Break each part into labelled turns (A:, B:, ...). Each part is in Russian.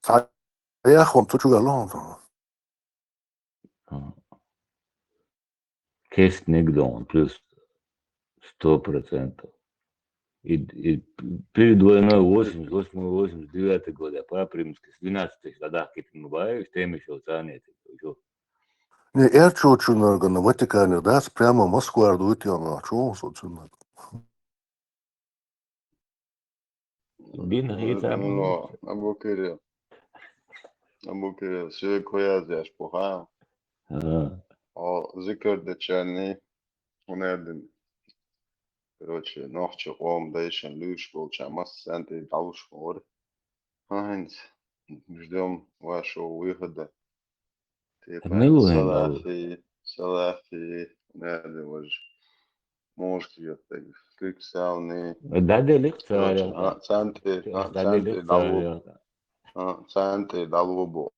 A: صحيح ومتوجه لهم.
B: Kest negdom plus 100%. И передвойной 89 года, по-примски, с 12 годах, когда мы бываем, тем еще ценят.
A: Не эрчучунар гана Ватикане, да, прямо Москву ардуитиона, чего сочинар.
B: Бин
C: Ну, Абу Кирилл, все коязяш пуха. Зикрдечани, унедин. Короче, ночи قوم дайшен люшкол, чамас санты далушкор. Хайнц, ждем вашего выхода. Типа салафи, надо ваш может я так киксалны.
B: Да, лекция.
C: Санты далубо.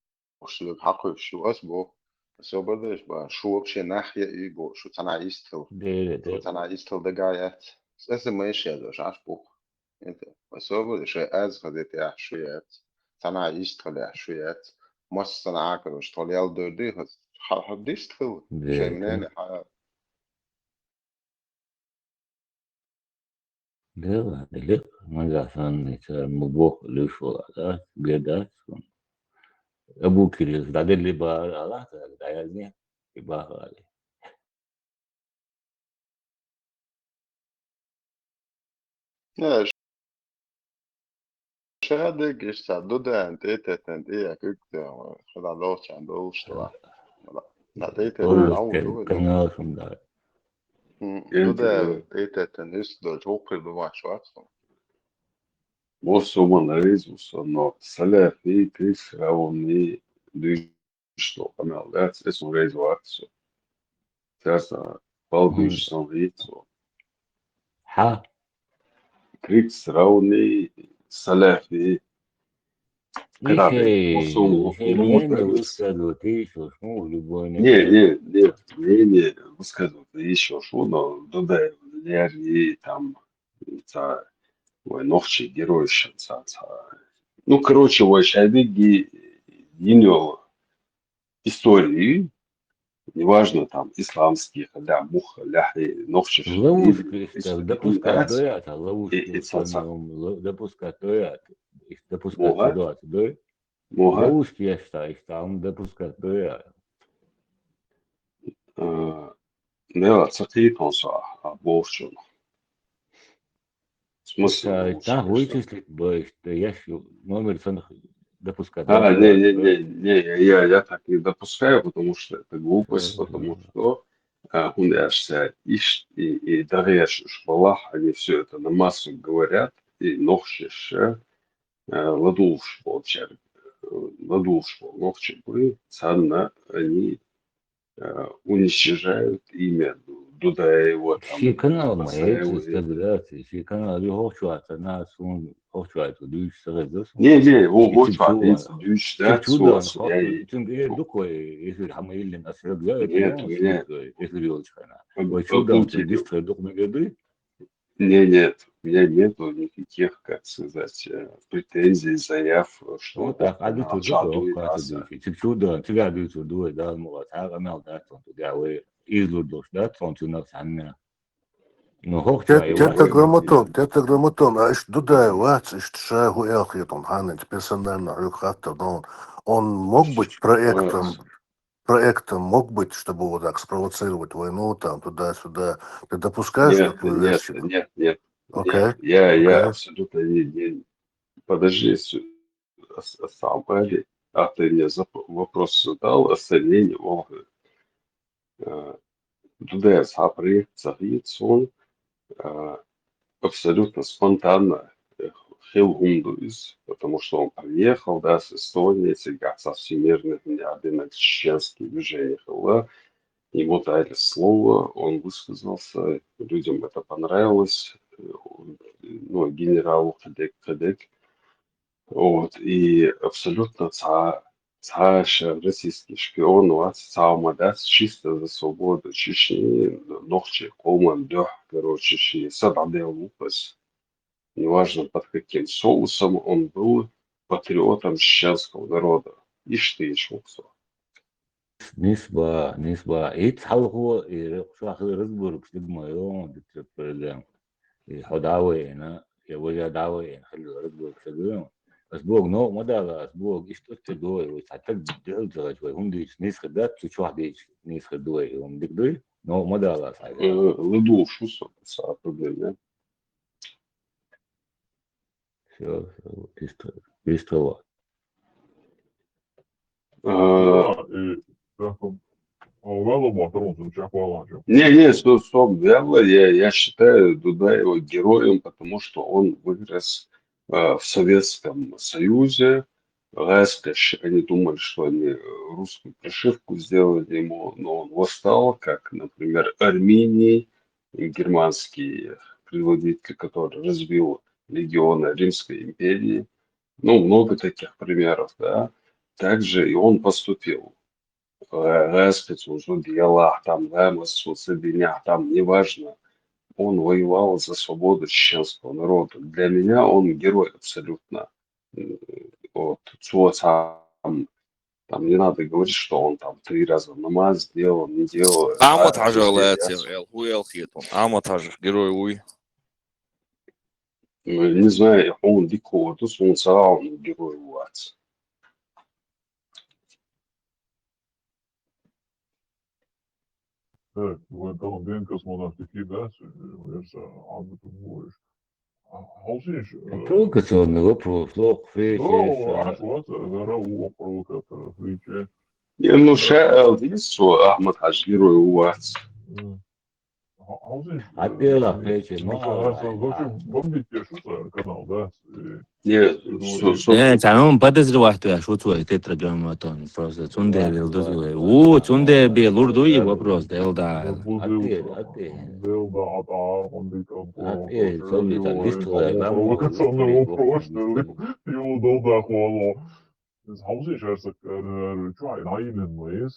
C: Что хаков что асбо. Сободеш ба шо вообще нахья его, что она истил. Что она истил дагает. Это мы еще даже аж бух. Это сободеш аз ходит я шует. Она истил я шует. Мос она акро что лел дорды хад истил. Что мне
B: Да, лег, магазин, мубох, люшола, да, беда. Абу Кирилл, да, либо Аллах, да, я не, либо Аллах.
C: Ja, شادك يستعدوا أنت إيه كده خد على لوش عند وشتوا لا تيت العود
B: كان ده
C: ده تيت الناس دول توقي بما شواتهم
D: Moço maneiros, no salafi, kris, raoni, disto, canal, that's um reis watso. Tessa, palbish, são ritso.
B: ها
D: Kris, raoni, salafi, grave. Moço, не, высказывать еще что, но додай, я там, новчий герой сейчас. Ну, короче, шайбеги динё истории, неважно там исламских, да, мух, ляхи, новчиш.
B: Ловушки, допускать доята, ловушки, допускать доята, допускать доята, да? Ловушки я считаю, там допускать доята.
D: Да, царь конса, а больше. Смысл?
B: Там вычислить, что я номер ценных допускать.
D: Не, я так не допускаю, потому что это глупость, потому что уняшься и даряешь Аллах, они все это на массу говорят, и нохшиш ладулш получали. Ладулш нохчи бы, цанна, они уничтожают имя Дудаева.
B: Все каналы мои, все каналы хохшуатся, нас хохшуатся, дюйся,
D: не, хохшуатся, дюйся,
B: чудо, ты дукой, если хамаили нас ребят, если вилочка, ой, чудо, ты быстро документы.
D: Нет, у меня нету никаких, как сказать, претензий, заяв, что
B: вот так, а ты чудо, тебя дюйся, да, мол, а мел, да, ты излудош, да, у нас самия. Ну,
A: Тетаграмматон, а что да, вац, что шагу элхитон, ханец, персонально, рюхаттон, он мог быть проектом мог быть, чтобы вот так спровоцировать войну, там, туда-сюда. Ты допускаешь такую версию?
D: Нет.
A: Okay.
D: Я абсолютно не... Подожди, сам говори. А ты мне вопрос задал, остальные не могут. Туда я сапри, царицун, абсолютно спонтанно Хилгундуис, потому что он приехал, да, с Эстонии, всегда со всемирных необычных чеченских движений. Ему дали слово, он высказался, людям это понравилось, ну, генералу Кадек. Вот, и абсолютно российский шпион, у вас чисто за свободу Чечни, ногче, колман, короче, сададел лупас. Неважно под каким соусом он был, патриотом чеченского народа. Ишь ты еще кто.
B: نسبة يتحل هو شو آخر رزق سيجما يوم دكتور حداوي هنا يوجد داوي خلوا رزق سيجما أسبوع نو مدى أسبوع إشتوت دوي وتعتقد دهل شوي هم دي نيس خدات شو واحد نيس خدوي هم ديك دوي نو مدى لا صحيح
D: Лыду шусо саат проблем.
B: شو بيستوى
D: Не, стоп, Вялла, я считаю Дудаева героем, потому что он вырос в Советском Союзе. Гаскаш, они думали, что они русскую прошивку сделали ему, но он восстал, как, например, Армении, германский предводитель, который разбил легионы Римской империи. Ну, много таких примеров, да. Также и он поступил. Распять уже делах, там, Ремос, Сабинях, там, неважно. Он воевал за свободу чеченского народа. Для меня он герой абсолютно. Вот, там не надо говорить, что он там 3 раза намаз сделал, не делал.
E: Амат Хажалет, Хуэлхитон. Амат Хаж, герой Уй.
D: Не знаю, он дикого, тут он сарал, герой Уац.
F: Evet, bakalım benim kosmonavtiki ders verirse anlatım bu iş. Halsins.
B: провокационный вопрос, лох,
F: Ну,
B: фейчес.
F: аж вот, гора у провокатора, фриче.
D: Ну, шаал, видишь, что Ахмад Хаж герой Уац.
F: Halsins.
B: Отдела фейчес,
F: Вообще, бомбите, что за канал, да?
D: Нет,
G: تعمل بدز واحد شو توي تترجم ماتون просто цунде белдуз у цунде белурду и вопрос делда
F: провокационный вопрос, что ему долго охвало. Halsins eigenlijk try наимен моис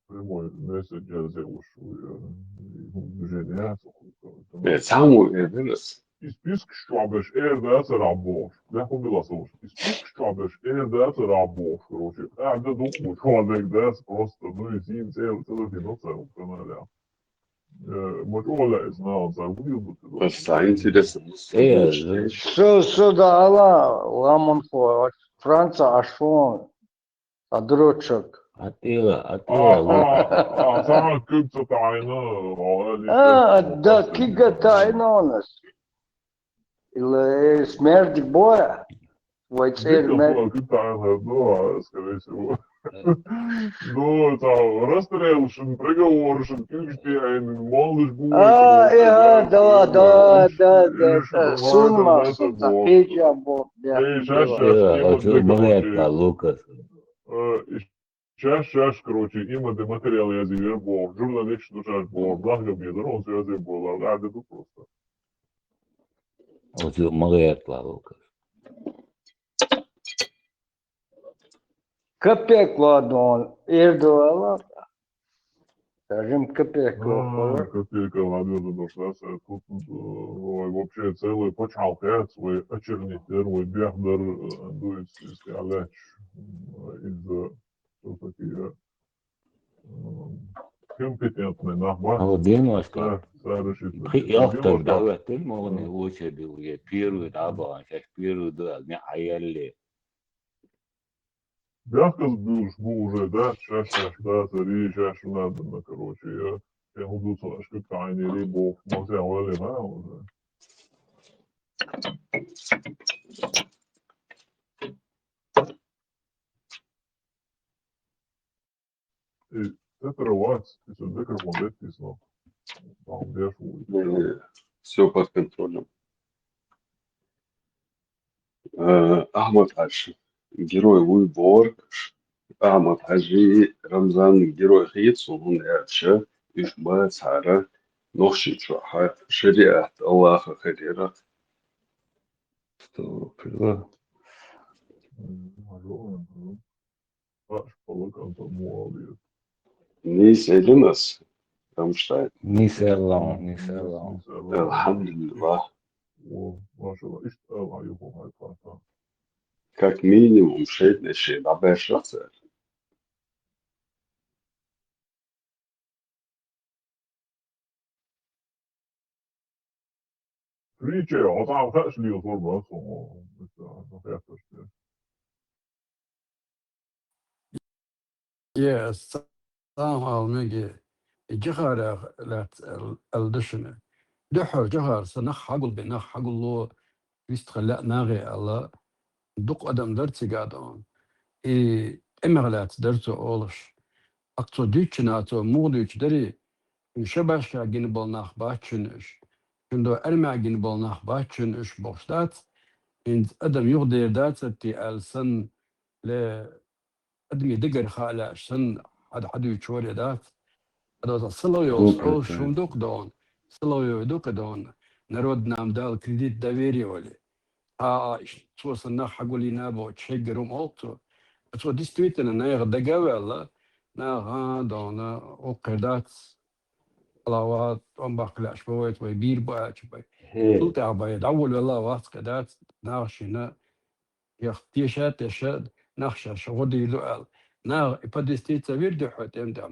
F: прямой месседж сделаешь движение.
D: самую верность.
F: Список швабеш эрдас рабов. Я помнила слушай. Список швабеш эрдас рабов. Короче, да думаю, человек дас просто, ну и син целый динозавр каналя. Мочола знал, забыл бы ты.
D: Это интересно.
H: Что дала Ламонфо, Франция, Ашон, Адрочек.
B: отдела
F: Sana Kıbrıs'a tayını.
H: Да, Кига Тайнонес. Или смерть боя. Твой цель смерть.
F: Ну, скорее всего. Ну, там, расстрелшин, приговоршин, Кюгштейн, малыш будет.
H: Да. Сунма, Петя, Бог.
B: Лукас.
F: Сейчас, короче, има де материал я звербов, журналист душаш бов, благо бедер, он связый был, а да тут просто.
B: Малетла Лукас.
H: Köpek vardı on. Erdoğan'a. Скажем, köpek var.
F: Копейка надежда дошла, тут вообще целый почалкает, свой очернитель, свой бехдер, дует скаляч из все-таки компетентный нахбар.
B: Денежка. يخطر دعوة المغني هو شبيه بيرو طبعا شاش بيرو ده عيالي
F: Бяхкас был, уже, да, сейчас, да, цари, сейчас надо, короче, я буду слышать, как они рыбов, мозя, вали, да, уже. И это рвать, если микрофон записано, там держу.
D: Все под контролем. Ахмад Хаш, герой Уйбор, Ахмад Хажи, Рамзан, герой Хейцу, он ярче, Ишба, Цара, Нохши Чуаха, Шариат, Аллаха Харира. Что, прила?
F: Аж полуканта муавит.
D: Не сели нас, Рамштайн.
B: نسلام
D: Алхамдулилlah.
F: ما شاء الله، اشتغل عليهم هاي الفترة.
D: как минимум 6 на шахте.
F: Frietje, wat aan het lief voor me. Nog even.
I: Yes, somehow ميجي جهر لا الدشنة دحر جهر سنخ حقل بنخ حقل له يستخلق ناغي الله دق أدم درتي قادون إمغلات درتو أولش أقصو ديتشناتو مغديتش دري شباشا جنبال ناخ باتشنش شندو أرمع جنبال ناخ باتشنش بوشتات إن أدم يغدير داتتي السن ل أدمي دقر خالع سن حد يتشوري دات هذا صلوا يوصلوا شو دوك دون صلوا يدوك دون نرد نام دال كريديت دافيري ولي شو صنع حقول لي نابو تشجرهم أوتو شو ديستويتنا نايغ دقاوي الله نا دون وقردات صلوات أمباق لا شبويت ويبير بقى شبوي قلت عبايد أول والله واسق دات ناغشنا يختيشات يشاد ناخشا شغدي لؤال نا إباديستيت سافير دي حوت يمدع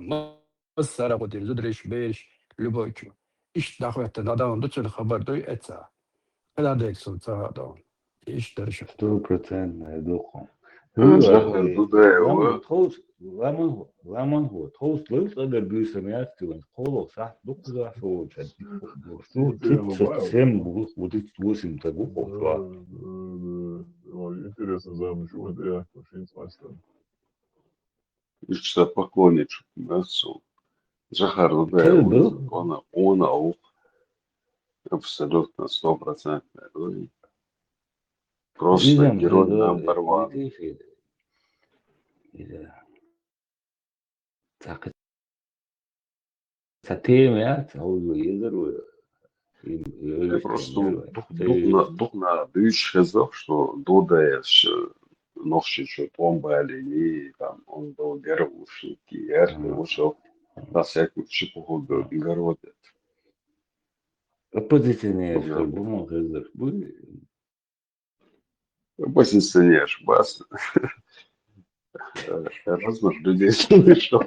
I: مصر غدي لدريش بيش لبويتشو إيش داخوات نادان دوتش الخبر دوي أتسا هذا ديك سلطة دون إيش درشو
B: 100% دوقهم
D: جهر دوداي
B: لما تخوص لما هو تخوص ليس أقدر بيسميات كمان قولوا صح دوقها شو شد شو تتسم وديت توسم تبوقه شو
F: Интересно замучу, я очень смачно.
D: И что поклонничек Мессу. Жахар дудая
B: تل بل
D: он аук абсолютно 100%. Просто
B: إذا
D: герой number one.
B: إذا تعقد ساتيمات هو يقدر
D: Я просто духна бюч сказал, что дудаешь ночью что помбали и там он был геруши киер, ушел на всякую чепуху городит.
B: оппозиционер по-моему говорит
D: Позиционер, бас. Разных людей слышал.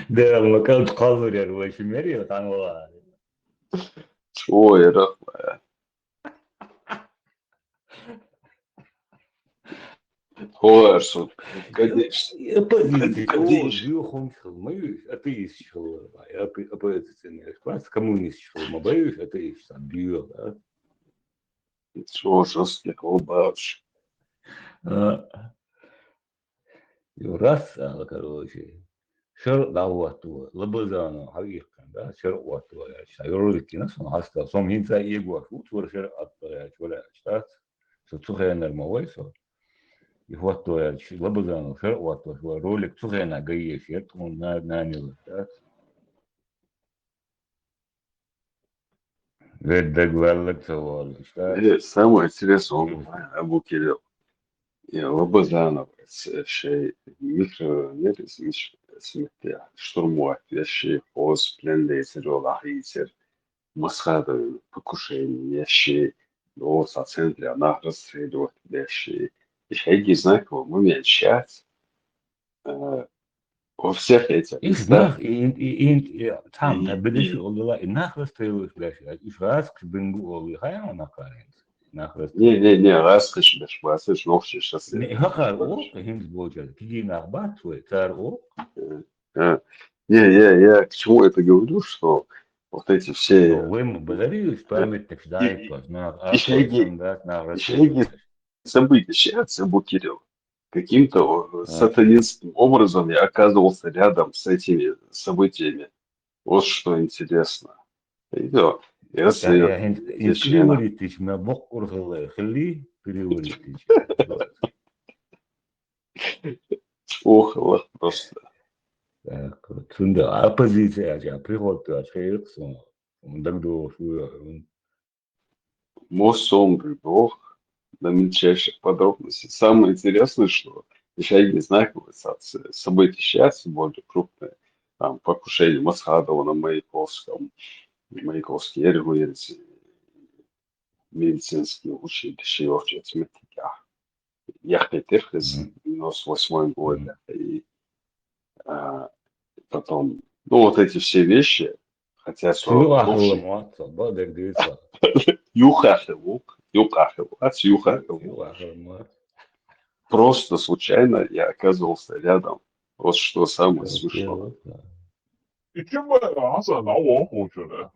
B: ده لما كانت قاصر يا الوشميري وتعمل
D: Ой, Хорошо, конечно.
B: оппозиционер боюсь атеистичного оппозиционер класс коммунистичного ما боюсь атеист бьет
D: Чего жестких лбаш.
B: раз короче شرق دعوته لبزانه حقيقة ده شرق وقته يعني شعور لك ناس أنا حاسة صوم ينسى يجوا فوت ولا شرق أطلع ولا أشتات ستوخي المويسة يفوتوا يعني لبزانه شرق وقته شو رولك توخي أنا جاي شرط ناني وشتات بدك بالك سوال أشتات
D: Самое интересное, Абу Кирилл, Лобазанов, шей микромер смертя, штурмовать вещи, поз, плен лейсер, лахисер, масхады, покушение, вещи, лос, оценки, она расследует вещи. И хейги знак, мы меньшать во всех этих
B: إيش
D: местах.
B: ناخ إنت تام تبديش والله الناخ رستيلوش بلاش إيش راسك بنقول هاي أنا قارن ناخ
D: Не, раскаш, беш, басыш, новши, шассы.
B: هقر أوق هند بوجل تجي نخبات وتار أوق
D: Я к чему это говорю, что вот эти все...
B: وين بدري памятник дай познак
D: Ищейги события, сейчас Абу Кирилл каким-то сатанинским образом я оказывался рядом с этими событиями. Вот что интересно. И да, если
B: переводить на бок урхал خليه переводить
D: плохо просто.
B: так 근데 оппозиция я приходит отшеется он тогда что
D: Мосомбрый бог на мельчайших подробностей. Самое интересное, что еще не знакомятся с события сейчас, более крупные, там, покушение Масхадова на Маяковском, Маяковский регулируется, медицинские училища и вообще цметика. Я из 98 года. И потом, ну, вот эти все вещи, хотя просто случайно я оказывался рядом. Вот что самое смешное.
F: И чем Hasan avvahočene.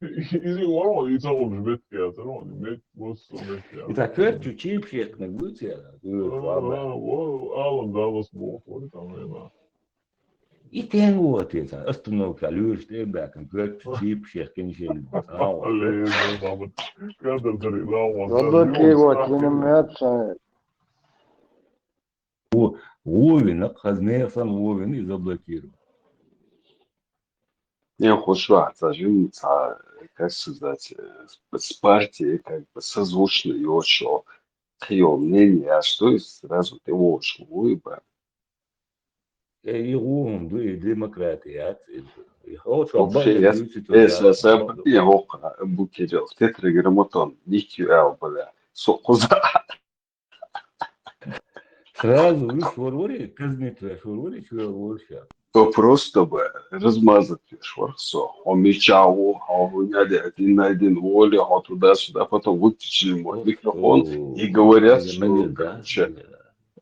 F: Izjūgā ir caur žvetkiet, bet būs žvetkiet.
B: И так верчу чипшек на гуте.
F: Alan Dallas būtu tam vienā.
B: И тем вот это. Остановка, люш, тебекам, верчу чипшек, киншели.
F: Līdzi, bet kādreiz arī nav.
H: Заблокировать viņam jāatcerās.
B: Вовина, хазнесан Вовин и заблокировал.
D: Я хочу зажим, как сказать, с партией как бы созвучно и очень ее мнение, а что сразу ты очень выбор.
B: И он, и демократия.
D: Вообще, я сам его букерил. Тетраграмматон, никью бля, сокуза.
B: Сразу вы шворвори, казните шворвори, шворворща.
D: То просто бы размазать шварцо. Он мечал, он не один на один воли, а туда-сюда, потом выключили мой микрофон и говорят, что, короче,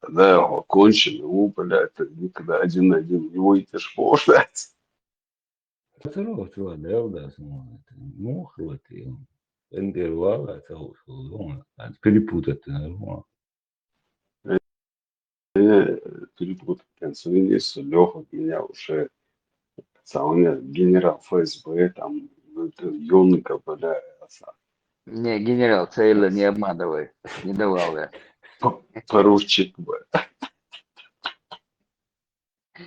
D: да, конченый, бля, это никогда один на один не выйдешь, пошлять.
B: Это рот, да, смотрит. Ну, хватит. Интервал, это ушло. Перепутать нормально.
D: Перепутать консолидис, Леха меня уже генерал ФСБ, там, юнка, бля,
J: Не, генерал, Цейла, не обманывай. Не давал я.
D: поручик, бля.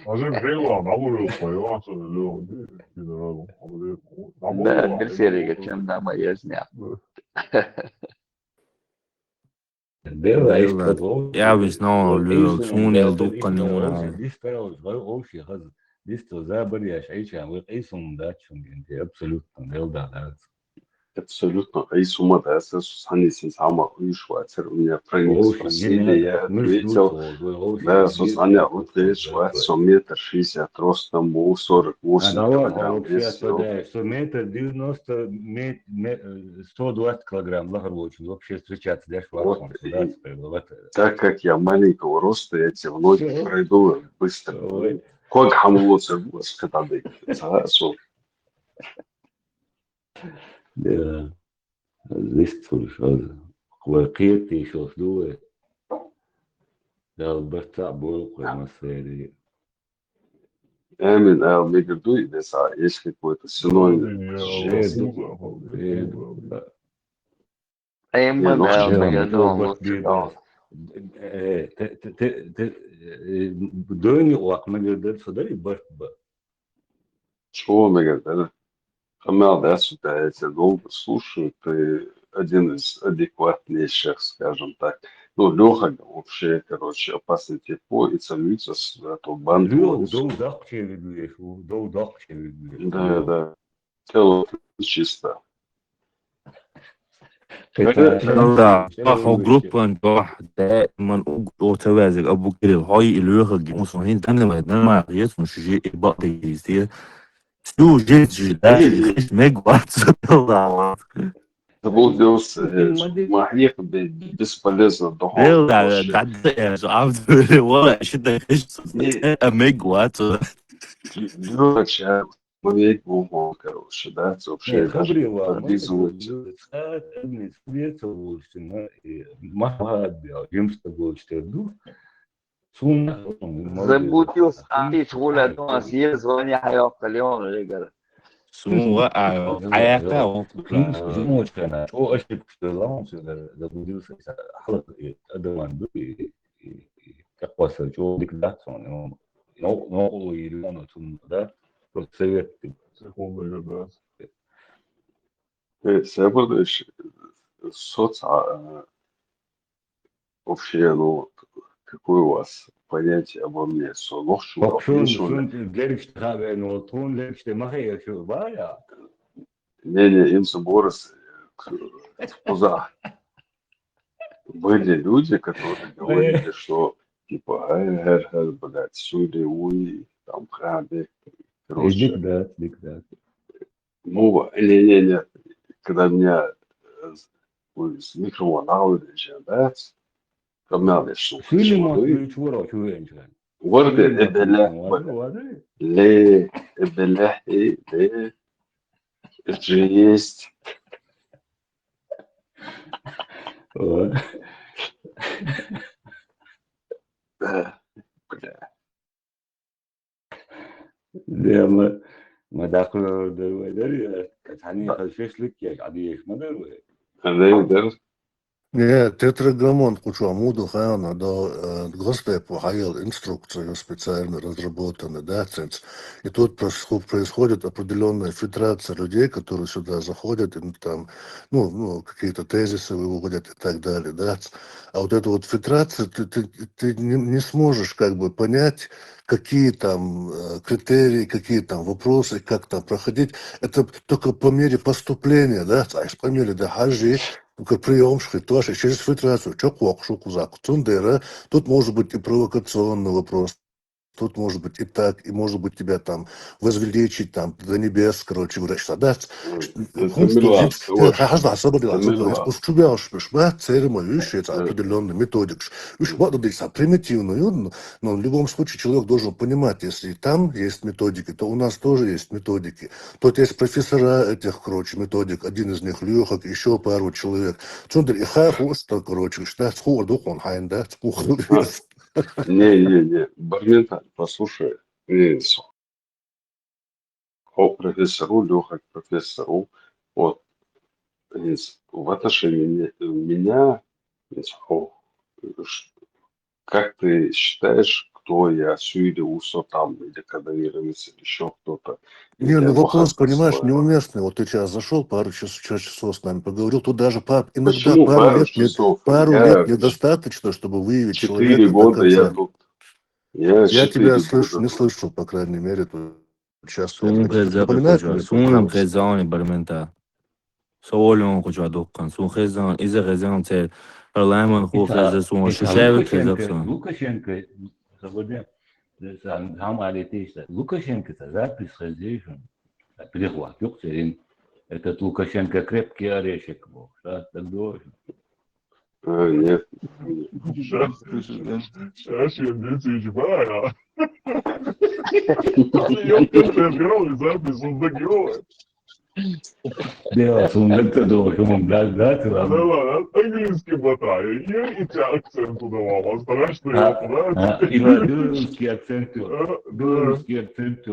F: А зин, Heilā navurился, Jānis ļoti ģenerālu.
J: Да, Берсерика, чем дама я снял.
G: Ja, hvis når løber sådan en dukker nu.
B: Listo заборяш, айчан, вот айсум дачун, абсолютно, да.
D: Абсолютно. А и сумма, да, Сусанисин сама вышла, у меня про них спросили, я ответил, да, Сусаня, вот видишь, 100 м 60 ростом, 48 килограмм весил.
B: 100 метров 90, 120 килограмм, лагервочин, вообще встречаться, да,
D: Вот, так как я маленького роста, я эти ноги пройду быстро. Как хамлоцер был, когда
B: Да, здесь слушал. Хватит еще сдует. Да, быстро был, на серии.
D: Эмин, мегаду и деса, есть какой-то синоним.
J: А ему, да, мегадон,
B: Дойни уак мегадон, сюда баст.
D: Чего мегадон? Хамал, да, сюда я тебя долго слушаю, ты один из адекватнейших, скажем так. Ну, Леха вообще, короче, опасный типо и целуется с эту банду. Да. Тело чисто.
G: Да, هو جروب ده من وتوازق ابو كير هاي اللي يخرج مصنعين تاني ما يسمع شيء بقى يصير سو جيت ده ميجوات الله
D: Заблудился, махнех бесполезно
G: دول ده عارف ولا شده ميجوات
D: Дурача, мометь бумагу, короче, да, вообще даже подвизывать.
J: Заблудился, Андич, воля, у нас есть звание Хайока, Леон, Ригар.
G: سمو حياته
B: أنا شو أشترك في اللونس إذا بديوس حلقة أدوان بي كقوس شو ديك داتون نو يلون ثم ده بسويت
D: Сэбэдыш соц вообще, ну, какое у вас понятие обо мне? Не, им заборос Кузах. Были люди, которые говорили, что типа, блядь, суди, уи, там, хабик, короче.
B: Диктат.
D: Ну, не, когда меня с микроволновой блядь, камнями
B: Сüleyman
D: шуды,
B: Büyük vura şu gençler.
D: ورد
B: Süleyman
D: إبلة
B: vardı.
D: ليه إبلة ليه الجيست
B: Ama madaklı derler ya. Hani kalfeşlik ya. Adi yaşmadır mı?
D: هذا يقدر
A: Не, тетраграммон кучуамуду хайана до гостепу хайал инструкцию специально разработаны, да, ценз. И тут происходит определенная фильтрация людей, которые сюда заходят, и там, ну, какие-то тезисы выводят и так далее, да. А вот эту вот фильтрацию ты не сможешь как бы понять, какие там критерии, какие там вопросы, как там проходить. Это только по мере поступления, да, по мере дохождения. Как приемши тоже через фильтрацию, что кокшу кузак, цундера, тут может быть и провокационный вопрос, тут может быть и так, и может быть тебя там возвеличить там до небес, короче, врача, да?
D: تمرلات
A: Хажда особенно,
D: تمرلات
A: уж тебя уж церемонию, это определенный методик, уж примитивную, но в любом случае человек должен понимать, если там есть методики, то у нас тоже есть методики. Тут есть профессора этих, короче, методик, один из них Лёхак, еще пару человек. Цундер и хаху, что, короче, что схуа духон хайн, да,
D: не, Барменталь, послушай, профессору, Леха к профессору, вот, в отношении меня, как ты считаешь, кто я, Сюида, Усо там, или Кадавировец, или еще кто-то,
A: Не,
D: или
A: ну вопрос, понимаешь,
D: Вахагасова.
A: неуместный. Вот ты сейчас зашел, пару часов с нами поговорил, тут даже иногда
D: Почему пару часов?
A: пару лет
D: Я
A: недостаточно, чтобы выявить
D: 4
A: человека до
D: года я
A: конца.
D: тут. Я
A: Я тебя
D: 4
A: слышу,
D: года
A: не
D: тут.
A: слышу, по крайней мере, тут часто.
G: Сун
A: Напоминаешь мне, пожалуйста?
G: хезан бармента. Сауалон куча доккан. Сун хезан, иза хезан те парламент ху хезан сун шишевик хезаксан.
B: Lukashenko, заводя, сам алетейста. Лукашенко-то запись хозяйшин. Перехват, юктерин. Этот Лукашенко крепкий орешек был. Да, так должен.
D: Нет.
F: Сейчас я дети бая. Я в конце играл и запись он догерой.
B: Дело сундук-то должен, да,
F: Да ладно, английский батая. Я и тебя акцент удавал, а страшно это, да?
B: И белорусский акцент. Белорусский акцент.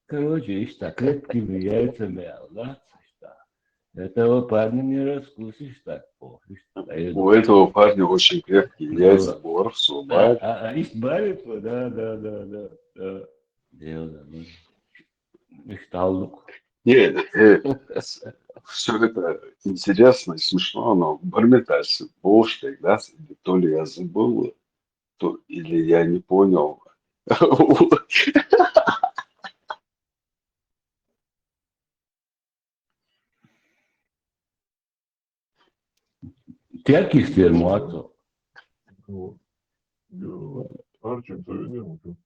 B: Короче, и что, крепкими яйцами, да? Этого парня не раскусишь так.
D: У этого парня очень крепкие яйца, боров, субарь.
B: Ist баритва, да. Дело, Михталук.
D: Нет, все это интересно и смешно, но барметальцы, бошты, да, то ли я забыл, то, или я не понял.
B: Тяки стермуату.
F: Арчим соведем.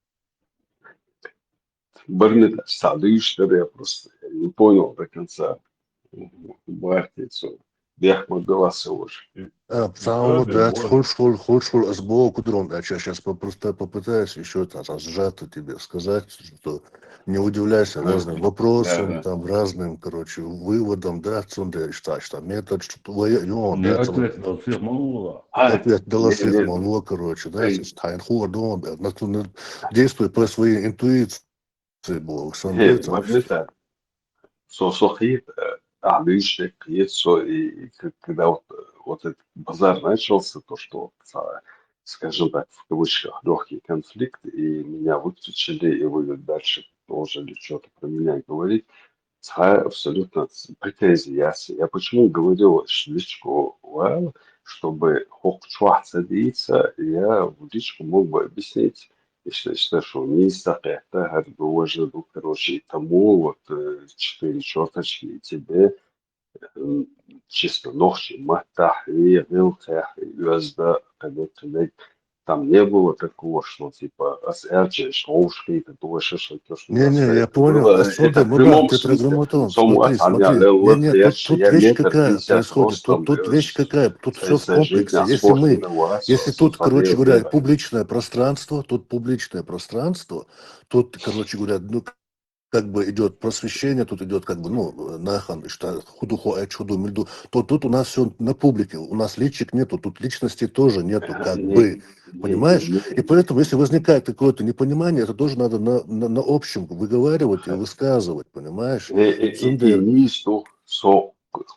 D: Барметаль, садыш, я просто не понял до конца. Бартицу. Бехма голоса уже.
A: Самому дать худшул СБО кудрон. Я сейчас просто попытаюсь еще раз сжато тебе сказать, что не удивляйся разным вопросам, там разным, короче, выводам, да, цунде, что метод, что твое,
B: Не ответ дал всех Монгола.
A: ответ дала всех Монгола, короче, да, тайн хуадон, действуй по своей интуиции, было,
D: Барметаль. Сохит, Алиш, когда вот этот базар начался, то, что, скажем так, в кавычках, легкий конфликт, и меня выключили, и вы дальше продолжили что-то про меня говорить, абсолютно претензии ясны. Я почему говорил в личку, чтобы хок садиться, я в личку мог бы объяснить считаю, что не стакета, это уже, короче, тому вот 4 черточки и тебе чисто ночи, матах, и вилках, и юзда, когда там не было такого, что типа асерчи, шоушки, это то, что
A: Не-не, я
D: это
A: понял.
D: было,
A: А
D: это
A: смотри,
D: в
A: Мурат,
D: прямом смысле,
A: тетраграмматон,
D: саму
A: смотри,
D: Таня
A: смотри. Не-не, тут
D: я
A: вещь
D: метр
A: какая
D: пятьдесят
A: происходит.
D: ростом,
A: Тут вещь какая. Тут все в
D: за жизнь,
A: комплексе.
D: а спорт не
A: Если тут, короче говоря, публичное пространство, тут, короче говоря, ну, как бы идет просвещение, тут идет как бы, ну, нахан, что худуху, худу, мельду, то тут у нас все на публике, у нас личик нету, тут личности тоже нету, как бы, понимаешь? И поэтому, если возникает какое-то непонимание, это тоже надо на общем выговаривать и высказывать, понимаешь?
D: И не что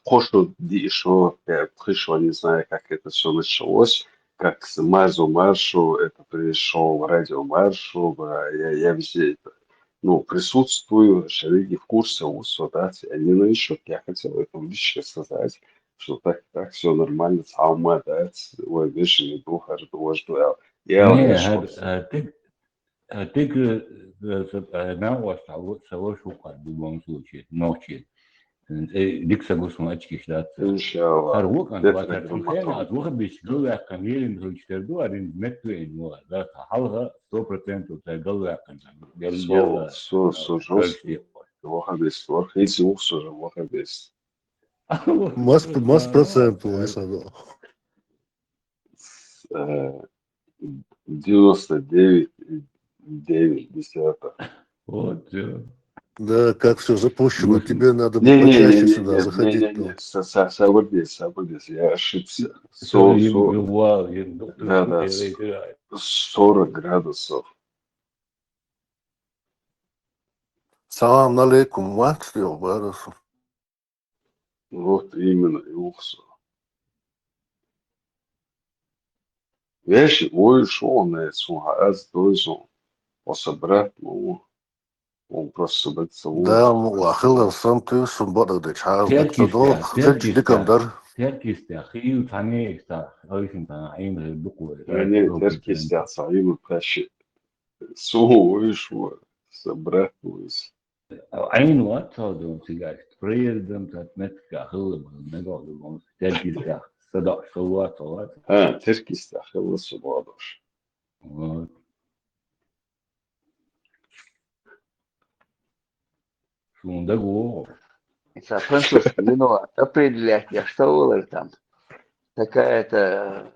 D: кошу еще пришло, не знаю, как это все началось, как с Марзу Маршу, это пришел радио Маршу, я везде ну, присутствую, шарики в курсе, да, они на еще, я хотел это лично сказать, что так все нормально, сама, да, ой, вещи не дух, аж дух, я что
B: Ты на того шука в любом случае, ночи. Дик согласно очки считаться.
D: иншаллах,
B: Харвук,
D: это
B: антуатар тихена, от двух бешгылы камелин зульчтерду, один метвейн, да, халга 100% тайгылы акан.
D: сужусь, вахабис, вахиси ухсужа, вахабис.
A: Масс процент, Лисадо.
D: 99,9.
B: Вот, все.
A: Да, как все запущено, тебе надо бы
D: Не,
A: почаще сюда заходить.
D: Сабурдис, я ошибся. Да, 40 градусов.
A: Салам алейкум, Максвилл, Барасу.
D: Вот именно, и ухсу. Вещи, ой, шо на это, дойзон. Пособрать, ну, он просто собрать
A: Да,
D: салон.
A: ахилла сам ты сумбада де чаз гачадо, хзельч дикандар.
B: Теркистя, хил тане иста, ойсин тана, им буквы.
D: Не, терки стяться, а им пращи. Ой, шо, собрать,
B: عين واتصادم سجاست بريدم تتمتع خلهم نقعد الموس تركيز صدق صوات
D: терки стяхилась, ладош.
B: شو دقوا
J: Французский вино определять, что там такая-то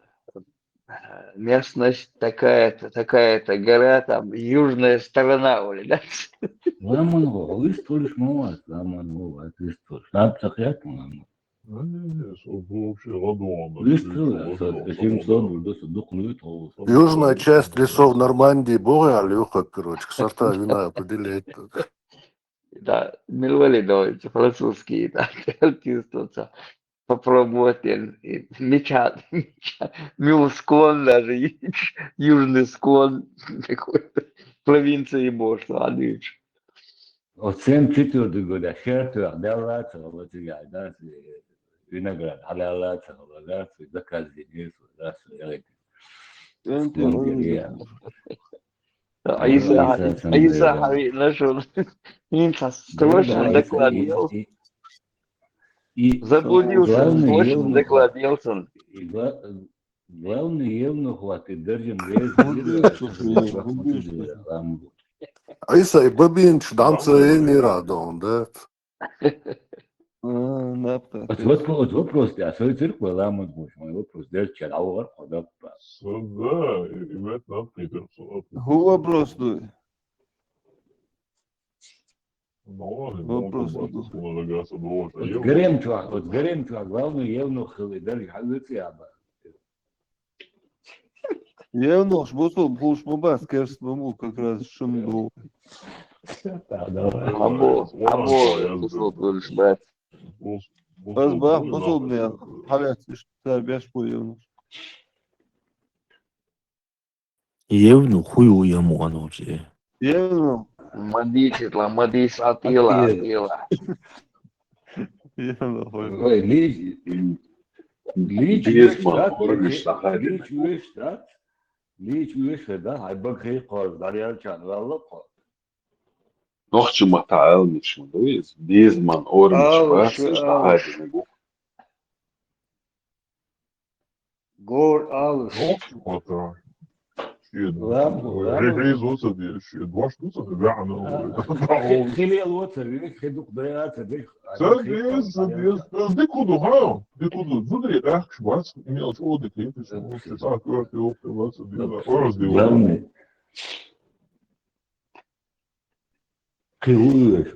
J: местность, такая-то гора, там южная сторона, да?
B: لما هو يستولش مواد لما هو يستولش لا بتخيات لما
F: Не, вообще радуан.
B: يستولش شيء مصدر بس الدخل يطول
A: Южная часть лесов Нормандии, Бога, Алюха, короче, сорта вина определять.
J: Да, милвали давайте, французский, да, чувствуется. Попробовать меча, мил склон даже, южный склон какой-то провинции можно, а дальше.
B: وسام تيتو تقول شرط عدالات ولا تقعد في نقرة حلالات ولا في ذكاء الزينيس ولا في
J: Аиса нашел, срочно доклад делал. Заблудился, срочно доклад делал.
B: Главное, явно хватит, держим вес.
A: Айса и Бабинч, дамца и не радуан, да?
B: Вот вопрос, а свой цирк была мой вопрос, даже чалауар, куда
F: Да, имеет надо Питерсу.
H: Вопрос, да.
F: Вопрос.
B: Грем чувак, главное, явно хватит, даже хватит яба.
H: Явно, что был шмубас, керст маму как раз шумду.
J: Або, кусок будешь брать.
H: Азба, мне, халят, что бяш появно.
G: Евну хую ему оно же.
H: Явно.
J: Мадис, атила.
H: Явно,
B: Ой, лич,
D: Без махоры, штахали.
B: ليش ويش ده هيبقى خير خالص على كان والله
D: Nog je maar taal niks meer doe is. Deze man oren met je baas is de haat in de
B: جول اوش
F: Ochtmata. Shit.
B: رامو
F: Reis olsa diye shit. Baş olsa da ben onu.
B: خلي الوتر ليش خدوك بريات ليش
F: Sen diyorsun. De kudu ha. De kudu. Zudri ehk şvats. İmel çoğu de keyfi. Sen sağ kört yok. Nasıl diyorlar. Orası diyorlar.
B: رامي خيوش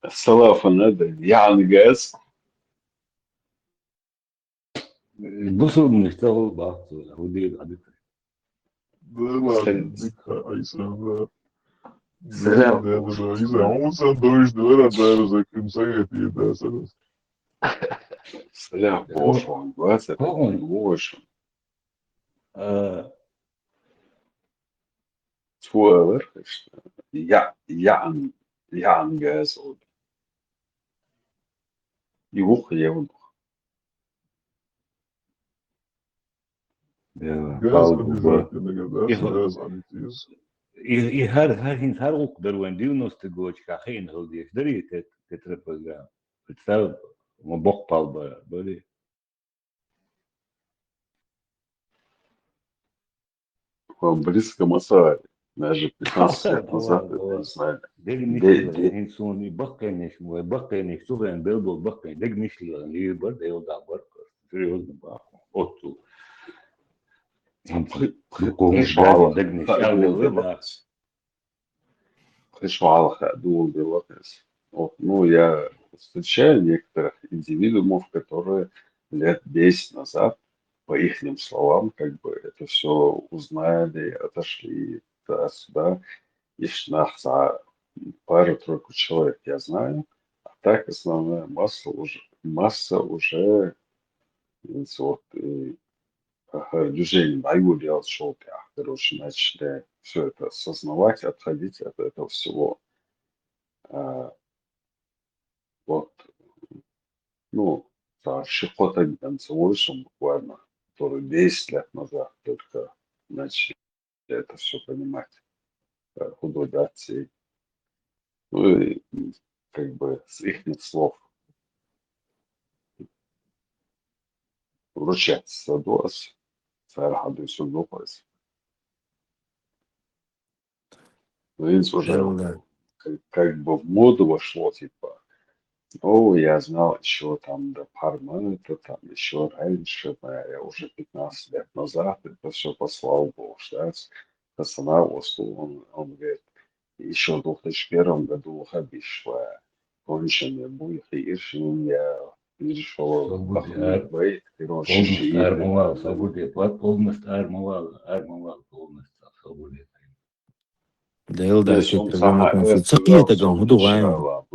D: الصلاة هذا يعني جاز
B: بصوا بنشتغل بعض ودي عادتها
F: Böyle dik ayısın.
D: Selam.
F: İşte ama sen dövüştüler derse kimse yetiyor derseniz.
D: سلام بوشون واسع بوشون تفور يعني جاز يوخ يوخ
F: Gaz обязательно, gaz anitiz.
B: هر هر وقدر وين ديو نستجوج كاخين هو دي دري تتربل بتسبب مبقبل بري
D: Он близко Масари. Даже 15 лет назад это не знали.
B: دق نشل هنسون بقى نش مو بقى نش شوف ان بيلبل بقى دق نشل اللي برد يوضع برد في يوضع بقى اوتو
D: Пришвалха думал Беларусь. Вот, ну, я встречаю некоторых индивидуумов, которые лет 10 назад, по их словам, как бы это все узнали, отошли туда-сюда, и за пару-тройку человек я знаю, а так основная масса уже вот, движение боевой делать шел, короче, начали все это осознавать, отходить от этого всего. Вот, ну, щекота танцевальщиком буквально, который 10 лет назад только начали это все понимать, художественные, ну и как бы с их слов вручаться садос, царь судопас. Видишь, уже как бы в моду вошло, типа, о, я знал еще там до парламента, там еще раньше, я уже 15 лет назад это все послал Бог, да, останавливался, он говорит, еще в 2001 году обещала, конченые будет, и я решил, быть,
B: полностью армовал, свободе, полностью армовал, полностью свободе.
G: Дээлда цакиятаган худугаем.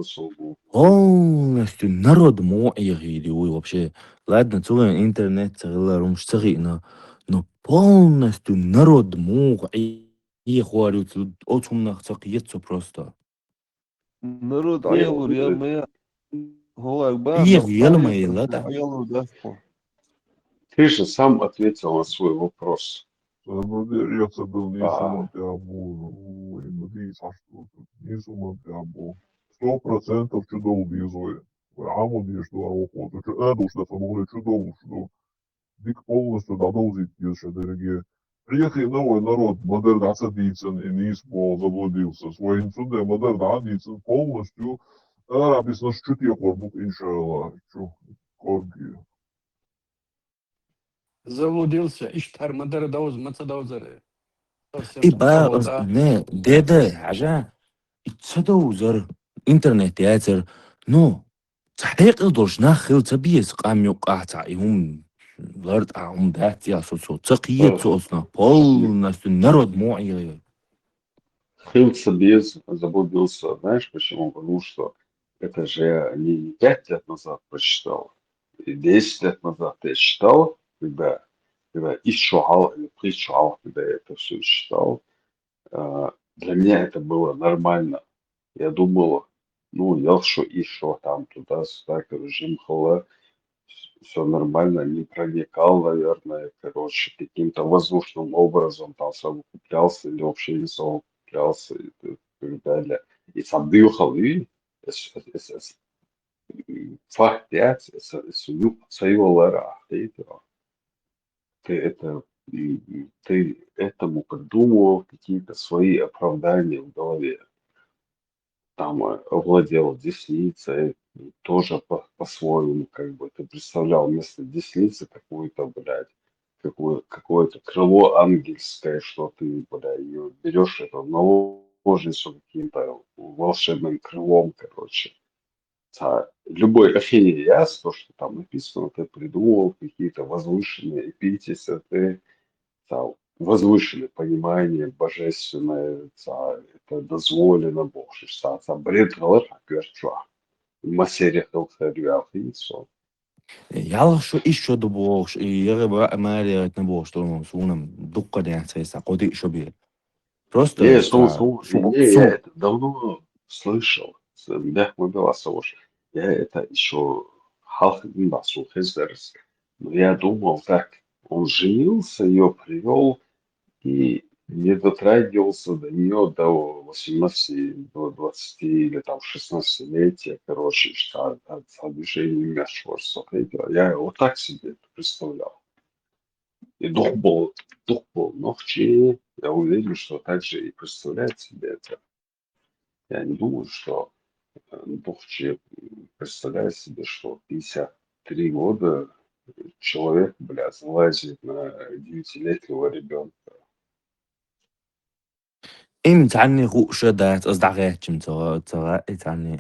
G: Полностью народ моигиди ой вообще. Ладно, цуган интернет цагларум цагина, но полностью народ моги и хварют отумнах цакиятся просто.
H: Народ аялур я моя.
G: Их елмай лата.
D: Ты же сам ответил на свой вопрос.
F: Я был не самотябу, не самотябу. 100% чудово визует. Amo diye što охоту. Еду što sam mogli чудово što. Dik полностью додолжить еще дорогие. Приехали новый народ, модерн Асадийцин и Нисбо заблудился. Своим судом модерн Адийцин полностью написано, что ты корбук иншалла. Что? Корги.
I: заблудился, иштар мадер дауз, маца даузары.
G: И ба, не, деда, حاجة تصدوزر интернет ياتر نو تحقيق الدوش ناخل تبيس قام يوقع تعيهم لارد عم دات يا صوصو تقيت صوصنا полностью народ موعي
D: Хилса без заблудился. Знаешь почему? Потому что это же не 5 лет назад прочитал, и 10 лет назад я читал, когда изучал или причал, когда я это все читал. Для меня это было нормально. Я думал, ну, ел, что еще там, туда-сюда, короче, мхала, все нормально, не проникал, наверное, короче, каким-то воздушным образом там совокуплялся или вообще не совокуплялся и так далее. И сам дыхал, и факт 5, своего ты этому придумывал какие-то свои оправдания в голове. Там овладел десницей, тоже по-своему, как бы, ты представлял вместо десницы какую-то, блядь, какое-то крыло ангельское, что ты, блядь, ее берешь, это наложницу каким-то волшебным крылом, короче. Любой афинеяс, то, что там написано, ты придумывал какие-то возвышенные эпитеты, возвышенное понимание божественное, это дозволено Богу, бред перча, материя хелхерюафинцо.
G: Ялах şu iş şu da boş, yere bırak ameliyat ne boş, doğru sunum dukka diyecekse, kodi şu bir.
D: Не,
G: Просто
D: не, я это давно слышал, мягко голосовож. Я это еще халхин басу хезерс. Но я думал, так, он женился, ее привел, и не дотрагивался до нее до 18, до 20 или там 16-летия, короче, что от движения мясо. Я вот так себе это представлял. И дух был ногче. Я уверен, что так же и представляет себе это. Я не думаю, что Ногче представляет себе, что 53 года человек, блядь, залазит на 9-летнего ребенка.
G: imtihani ruşadat az dağıtım tağa etani.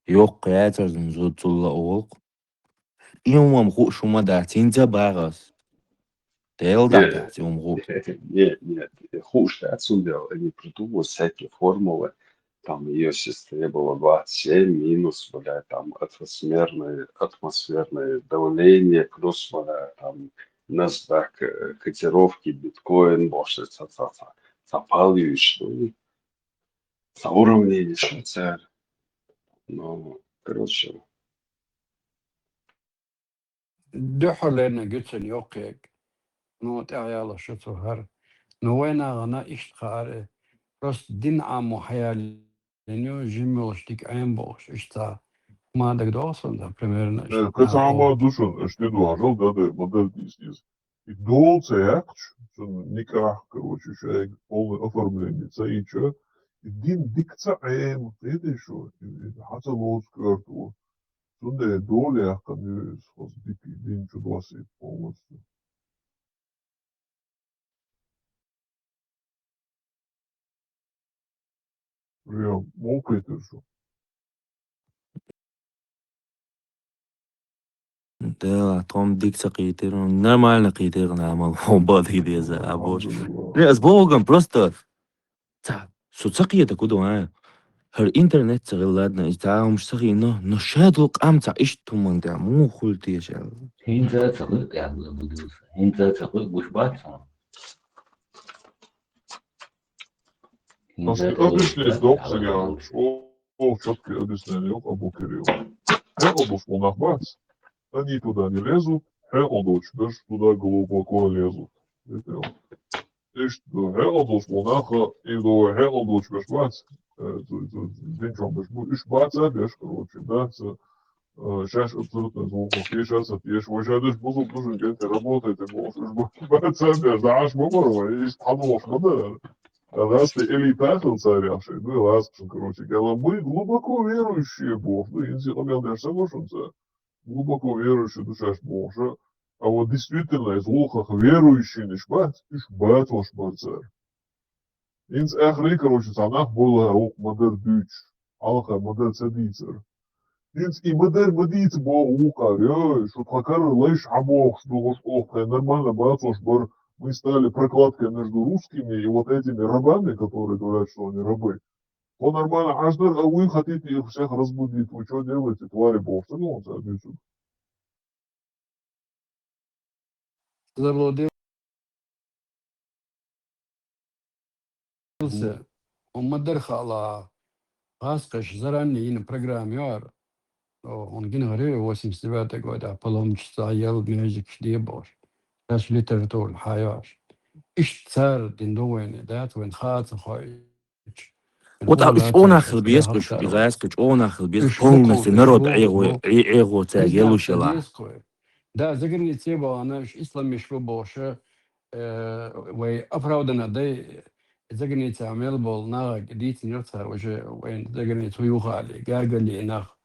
G: Yok ya tarzın zutulla oğul. İmam ruşuma da tinta bağız. Del da
D: Нет,
G: da ruş.
D: нет. Хуже отсюда они придумывают всякие формулы. Там ее сестре было 27 минус, бля, там атмосферное давление, плюс, бля, там NASDAQ, котировки, биткоин, может, запаливающий, со уровня Швейцарии. Ну, короче,
I: دحر لنا قلت اليوقيك نوت عيال شتو هر نوينا غنا اشتخار بس دين عام وحيال لنيو جيمي وشتيك عين بوش اشتا ما دك دوصل دا примерно
F: Kad sama dušan, što dožal, da je model iz. И долце якч, никак, короче, человек полное оформление цаича, и дин дикца аем, это еще, хата лоз карту, сунде доля якан юрис, хос дики, дин чудоси полностью. Прям, мокрит еще.
G: Да, том дикса қитирун. Нормально қитирун амал. Обад хиди за абош. Не, с Богом просто соцсақия такую а. Her интернет сағиладна истаам шсақи но шадлук амца иштуман да му хулти шал.
B: Hinter zurück, ja, hinter zurück, wo Spaß haben.
F: Значит,
B: Hinter
F: объясни
B: zurück,
F: доксы,
B: ja,
F: я шел четкое объяснение Абу Кирилл. Хелодус монахбац, они туда не лезут, Хелодуч даже туда глубоко лезут. Видел? И что Хелодус монаха, и до Хелодуч бешбац, деньчом бешбац, короче, да, сейчас абсолютно звук, окей, сейчас отъешь, вот сейчас даже буду нужен, как ты работаете, можешь бешбац, знаешь, маморова, и станов, да. Раз ты элитахил царявший, ну и ласкшин, короче говоря, мы глубоко верующие в Бог, ну, инсиламел даже соглашенца, глубоко верующие душа Божия, а вот действительно из лухах верующие не шбат, и шбат ваш царь. Инс эхри, короче, санах была рук модер дюч, алха модер цадицер. Инс и модер модиц бог лука, что хакар лайш амох, что уж нормально бат ваш бар. Мы стали прокладкой между русскими и вот этими рабами, которые говорят, что они рабы. Он нормально, а вы хотите их всех разбудить. Вы что делаете, твари бог? Ну, он отсюда.
I: هم درخ على Асқаш заранее ин программер, он генерировал 89 года, поломчится ел мюзик штебош, наш литератур хайаш. Иш цар диндуин, да, вен хат хой.
G: Вот он ахл бескуш, бегайскуч, он ахл бес полностью народ эго тягелушела.
I: Да, заграница была, она ислам больше, وي أفرادنا ده زجنيت عمل بول ناق ديت نرتها وجه وين زجنيت ويوغالي قال لي ناق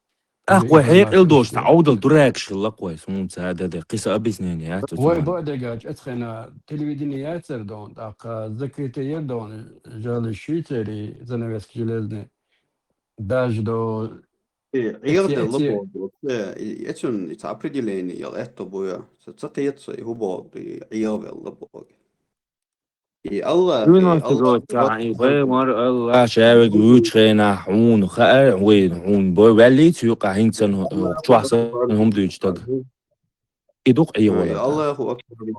G: هيك الدوش تعود الدراكش الله كويس مو هذا قصة أبيسنيات
I: وي بعد قاج أتخنا تلفزيونيات سردون داق ذكرتي يردون جال الشيتري زنبسك جلزني داج دو
K: عيادة لبعض يتون يتعبردلين يل إتو بويا ستتيتسي هو بعض عيادة لبعض الله
G: الله شاوك ويتشينا حون خاء وين حون بوي ولي تيوقع هينتن شو أحسن هم دويتشتاق إدوق عيادة
K: الله هو أكبر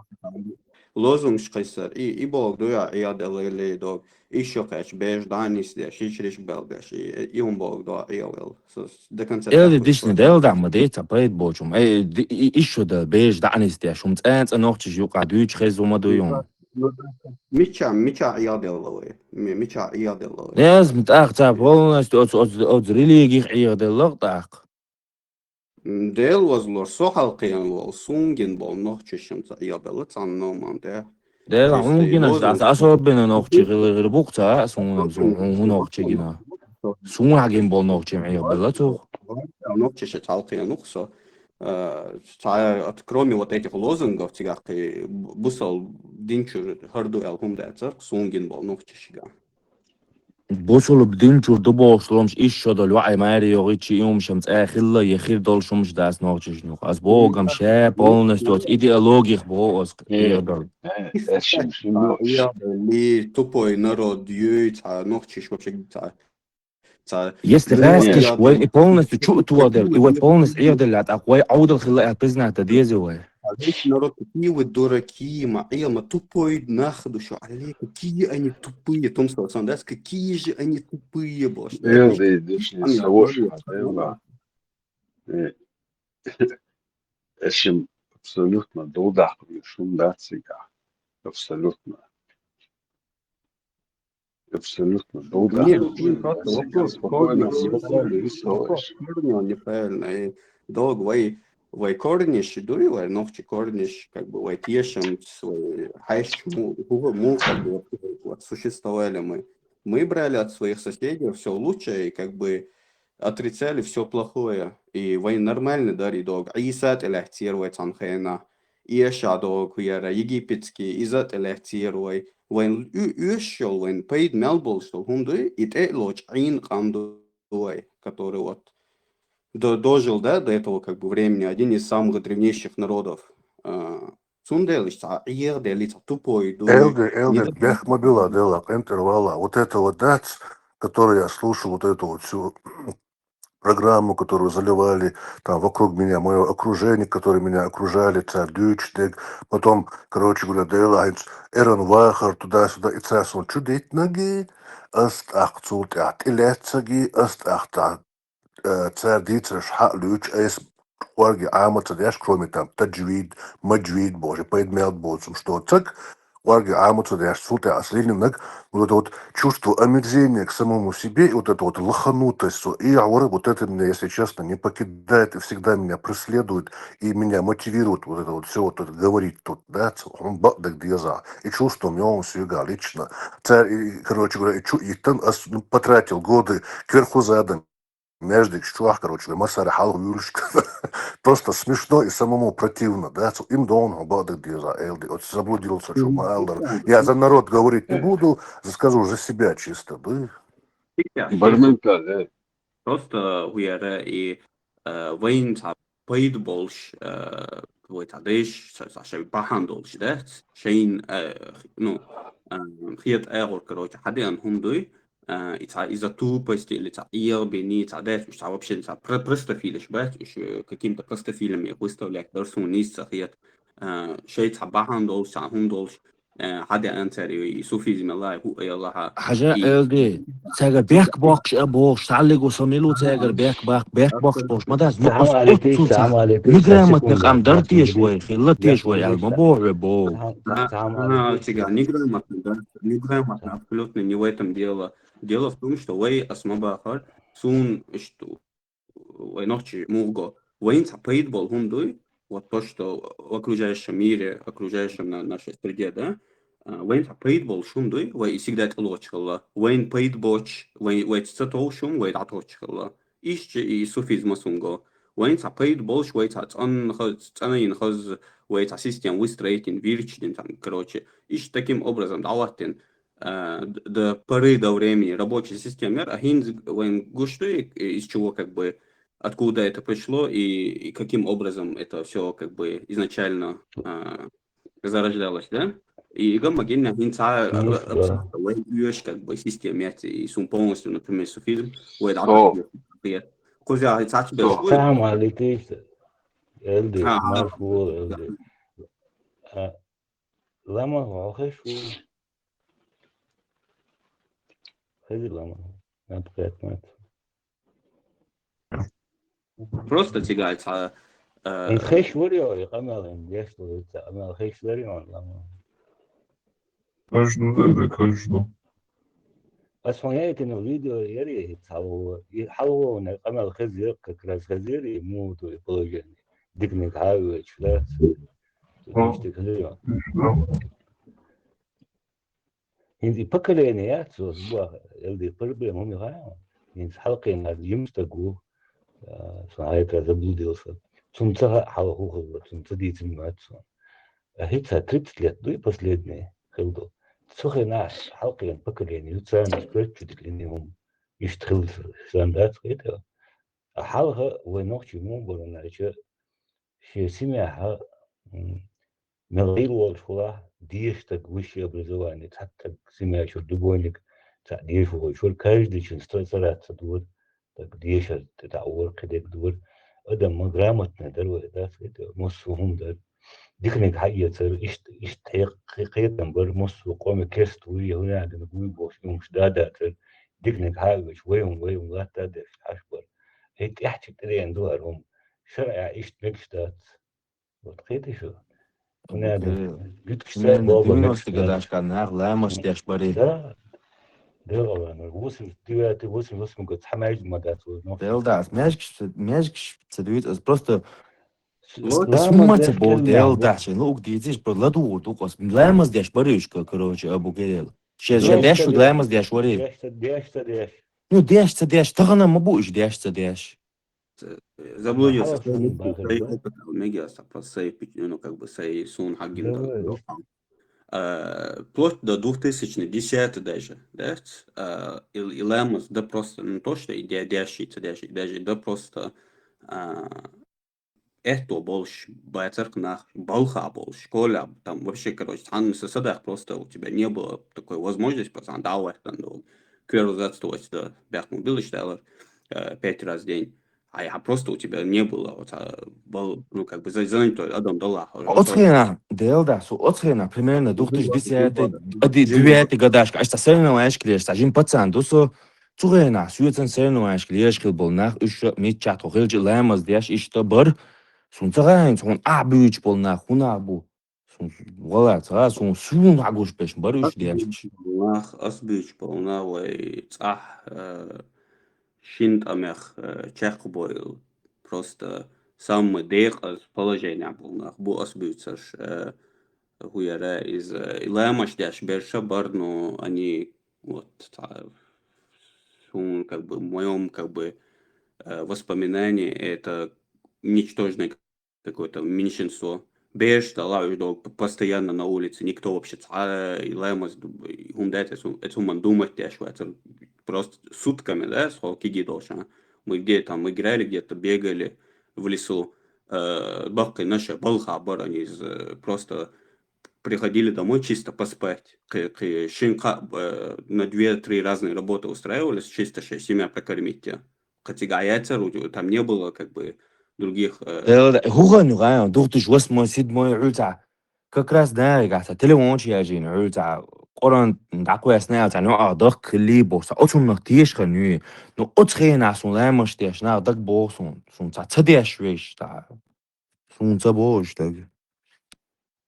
K: لازم قيصر يبغى دويا عيادة اللي دوغ يشوكش بيش دانيس ده شيش بلدش يوم بغى دويا عيادة ده كان
G: إيه ديشني ده يلدع مديتا بايد بوجم إيشو ده بيش دانيس ده شو متأنت أنوختش يوقع دويتش خيزو ما دويون
K: ميتشا عيادة الله ميتشا عيادة الله
G: لازم متأخذ بولناش أوز ريليجي عيادة الله تاق
K: ديل وزلور سو حلقين والسونجين بول نوختشم عيادة الله تانو من ده
G: ده ممكن أصلا بينا نوختش غير بوقتها سون نوختش جينا سون حاجين بول نوختش عيادة الله تو
K: نوختش حلقين نوخسو кроме вот этих лозунгов, тигаки бусал динчур харду элхум дацар, сунгин бол нохчишига.
G: بوصل بدين شو دبوش لومش إيش شو دل وعي ماري يغيتشي يوم شمس آخر يخير دول شمش داس نوتش نوخ أز بوغم شاب بولنس دوت إيديولوجي بوغس يقدر
K: لي тупой народ юит нохчиш вообще
G: Если раскиш, и полностью чувствует, и полностью иерделят, а кой аудал хилает признать, это дезевое.
K: народ такие вот дураки, маэма тупой нахуй, что алле, какие они тупые, том Сандас, какие же они тупые, боже.
D: Эшим абсолютно дудах, шум дацига, абсолютно. Абсолютно дудах.
K: Нет, вопрос неправильно. Долг вай корниш дуй, новчи корниш, как бы вай тешим свой хайш му как бы вот существовали мы. Мы брали от своих соседей все лучшее и как бы отрицали все плохое. И вай нормальный дари долг. Исат элехтировать анхена. Иеша долг хуяра египетский изат элехтировать. وين يشل وين بيد ملبل شل هم دوي يتقلوش عين قамдуй, который вот дожил до этого как бы времени, один из самых древнейших народов. Цунделиш, иерделица тупой.
A: Элдер, бехмобила дела, интервала. Вот это вот дац, который я слушал, вот эту вот всю программу, которую заливали там вокруг меня, мое окружение, которые меня окружали, царь Дючдек, потом, короче говоря, Дейлайнс, Эрон Вахар, туда-сюда, и царь сон чудитнаги, астахцут, илецаги, астахта, царь Дицер, Шхалюч, эс, Орги, Амаца, дяш, кроме там, таджвид, маджвид, боже, поедмел божцем, что цак, Орги, Амаца, дяш, сута, аслининак, вот это вот чувство омерзения к самому себе, и вот эта вот лоханутость, и ауры, вот это меня, если честно, не покидает и всегда меня преследует, и меня мотивирует вот это вот все вот это говорить тут, да, и чувство мне он всегда лично. Царь, короче говоря, и там потратил годы кверху задом, между чувак, короче, Масара Халвюршка. Просто смешно и самому противно, да? Им должен бадать деза, элди. Вот заблудился, что Малдер. Я за народ говорить не буду, скажу за себя чисто, да?
K: Просто хуяра и войн пойд больше, вот адеш, сашай бахандолш, да? Шейн, ну, хиет эрор, короче, хадиан хундуй. Из-за тупости или иербени, мش вообще простофилиш, мش каким-то простофилями выставлять персонист, شيء تبعهم دول شعهم دول حدا أنتري يسوفيزم الله هو الله
G: حاجة LD تاجر بيك بوكش أبوش تعلق وصميلو تاجر بيك بوكش بوش ما داز
B: السلام
G: نقص
B: عليكم
G: قطو
B: السلام
G: تاع
B: عليكم
G: نقرامة
B: سكوند
G: نقام
B: مارك
G: درتي
B: انجليزي
G: شوي خلتي
B: يس
G: شوي
B: انجلش
G: المبوع بو
B: السلام
K: Она
B: عليكم
K: тебя не грамотно абсолютно не в этом дело. Дело в том, что вы асмабахар сун что ночи муго войн пейдбол хундуй вот то, что в окружающем мире, окружающем нашей среде, да, войн пейдбол шундуй, вы всегда это лочхала. Войн пейдбоч, войн цатол шум, войн аточхала. И суфизма сунго. وين تعبيد بول شوية عن خز أنا خز ويت سيستم ويستريتين вирчден там короче ищ таким образом даватен до поры до времени рабочий системер а хин войн гушто из чего как бы откуда это пришло и каким образом это все как бы изначально зарождалось, да? И гомогенно хинца войн как бы системе и сум полностью например суфизм войн аточхала كوزا هيتساعد بشوي
B: السلام عليكم الدي مارفو الدي لما هو خشو خذي لما نبقيت مات
K: просто тягается
B: الخش وريو يقمر يشتغل أما الخش وريو لما
F: конечно.
B: أسمعي إنه الفيديو يري يحاولوا إن أما الخزير كراس خزير يموت ويخرج دقنك هاي شلات تشتكلوا هندي بكليني يا تسوى يلدي قربي هم يغايا هندي حلقين هذا يمستقو صنعي كذا بلودي وصل سمتها حاوه سمتدي تمات هيتها تريبت لي بس ليدني خلدو سوخي ناس حلقين بكلين يتسان سبرتشدك لأنهم يشتغل ساندات كده حالها ونوختي مو ناچه شي سمعها مغير والشولا ديشتك وشي образование так سمع شو دبونك تعديش وشو каждый чин старается дور так дешет تعور كده دور ادم ما грамотно دروي ده كده مصهم ده ديكنك حقيقة إيش حقيقة بر مصر وقوم كيست ويا هنا عندنا بوي بوش مش دادا ديكنك حاجة ويهم لا تدري أشبر هيك إحكي تري عندهم شرع إيش نكشتات وتقيتي شو هنا قلت كسر بابا
G: نكشتات كان لا مش تيش بري
B: ده والله وصل دلوقتي وصل قلت حمايج ما داتو
G: ده ماشي تدويت просто
B: لما
G: سمعت بو ديل داشين لو ديزيش بلادو دوقس لامز داش بريشكا короче ابو كيرل شي داش لامز داش وري
B: داش
G: ну داش تغنى ما بوش داش
K: заблудился свои опыт мега сапасей ну как бы сей сун хагин вплоть до 2010 даже, да, и Лэмос, да просто, не то, что идеящий, даже, да просто это больше, байцеркнах, балха больше, школа, там вообще, короче, там соседах просто у тебя не было такой возможности, пацан, давай, там, кверузацтовать, да, бяхну билыштайлар 5 раз в день. А просто у тебя не было, вот, был, ну, как бы, занятой одном доллар.
G: Оцена, делда, оцена, примерно 2010 годашка, аж сельно ашклеш, ажин пацан, досо цугена, сюцен сельно ашклеш был нах, еще мечат, хилж лэмас дяш, ишто бар, сунцагайн, сон абюч был нах, хунабу. Вала, сон сун агуш пеш, баруш дяш.
K: Нах асбюч был на вай цах шинт амех чех бойл, просто самый дых положение был нах, бу асбюцаш хуяра из лэмаш дяш берша бар, но они вот как бы в моем как бы воспоминании это ничтожное какое-то меньшинство. Беш, постоянно на улице, никто вообще лэмас, это man думать, это просто сутками, да, сколько гидоша. Мы где там играли, где-то бегали в лесу, бахкой наша балхабар, они просто приходили домой чисто поспать. На 2-3 разные работы устраивались, чисто семья прокормить. Хотя яйца, там не было как бы других...
G: هو دوختش واسمه سيد موي عولتا как раз да, гата телефон чьяжин عولتا قرن دعكوا سنة يعني أعدق اللي بوس أصلا نتيش خنوي نو أتخين عسون لا مش تيش نا أعدق بوسون سون تديش ويش تا سون تبوش تا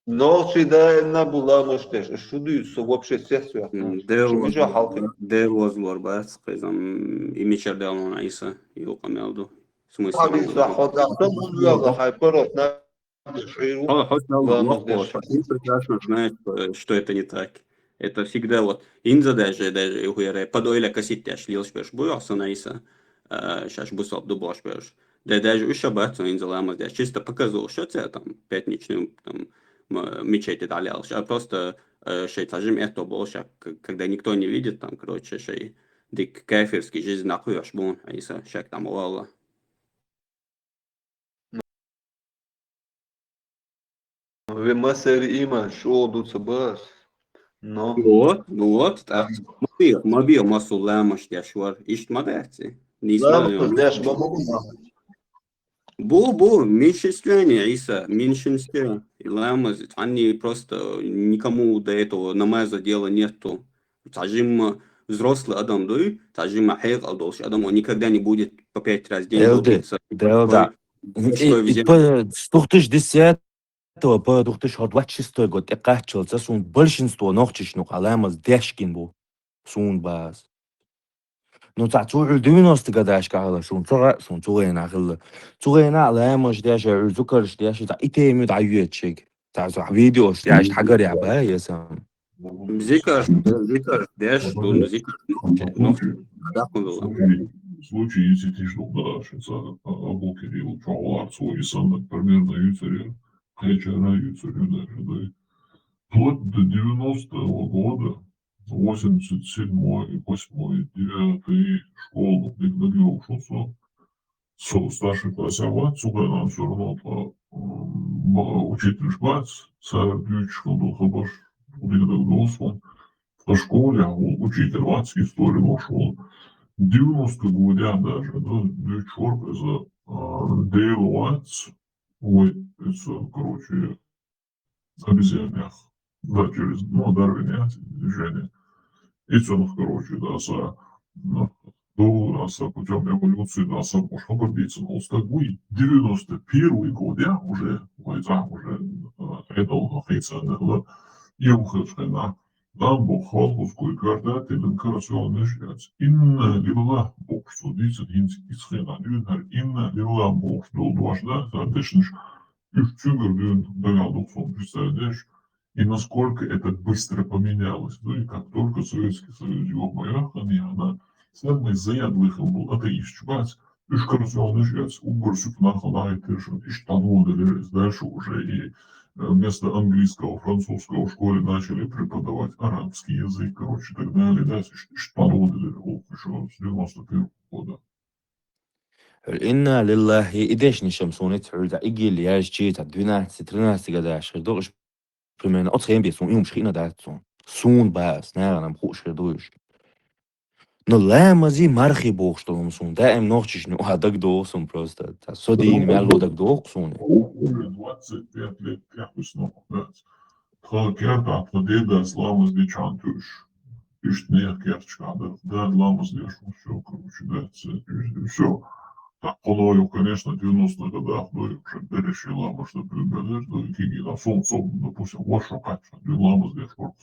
H: Ночи да на была мыштеш. Шудуются вообще все свят. Шумижа халкы.
K: Девоз var bas kızım imiçerde alana ise yok ameldu. Смысл.
H: Хавица ходахта мундуяга хайперот на ширу.
K: Ты прекрасно знаешь, что это не так. Это всегда вот инза даже угуяре подойля касситяш лилш беш буясана иса шаш бусоп дубош беш. Да даже ушабат инза ламаз да чисто показывал, что это там пятничный там мечети далялся, а просто шей тажим это больше, когда никто не видит там, короче, шей дик кафирский жизнь нахуй аж бон, а иса шек там уалла.
H: Вы масери има шо дуца бас. Но.
K: Вот, так. Мобил масу ламаш дяшвар, ишт мадерти. Не знаю. Бу, меньшинстве, Иса, меньшинстве. И ламаз, они просто никому до этого намаза дела нету. Тажим взрослый адам, да, тажим ахег алдолш адам, он никогда не будет по 5 раз в день долбиться.
G: Да. Стухтыш 10 по духтыш хот вачистой год экачился сун большинство нохчишну аламаз дешкин бу сун бас. Ну تعطوا 90 قداش كهذا شون صغر شون صغيرنا خلا صغيرنا على مش داش ذكر داش تاع إتيمي تاع يوتشيك تاع فيديو داش حجر يا با يا سام
K: ذكر داش دون ذكر
F: случай, если ты что дашь, обуки делают чалар свой сам, примерно юцерин, хечера юцерин даже, да. Вплоть до 90-го года 87-й, 8-й, 9-й школу, где учился, старший класс, сука, нам все равно учитель шпац, царь ключка, хабаш, удивился, в школе, учитель ватский историю нашел. 90 годя даже, да, девчонка за Дейл Уайтс, короче, обезьянях, да, через, Дарвине движение. И он, короче, да, путем эволюции, да, можно добиться. Но с такой 91 год, я уже это официально, да, и ухожена. Там был халковской карта, и инкарнационный жрец. Инна лила бог, что дицет из хрена, инна лила бог, что дважды, соответственно, из чугар, догадал, представляешь, и насколько это быстро поменялось. Ну и как только Советский Союз его поехали, она самый заядлых был атеист, чувак, инкарнационный жрец, уборщик нахалай, ты же, и штанудали, дальше уже и вместо английского, французского в школе начали преподавать арабский язык, короче, и так далее, да, штанудили, еще с 91 года.
G: إنا لله إيديش نشمسون تعود إجيل ياش جيت عدونا سترنا سجداش خدوش بمن أطخين بيسون يوم شخينا داتون سون باس نعم بخوش خدوش نلا مازي مرخي بوخشتهم سون دائم نوخش نو هادك دوسون просто صدين مالو دك دوخسون
F: 25 лет я уснул, да. Керта, деда, слава сдичантуш. Пишет мне керточка, да, ламас лешу, все, короче, да, все. Так, полою, конечно, 90-х годах, да, уже перешла, потому что прибежишь, да, киги, на солнце, допустим, вот что, конечно, ламас лешу,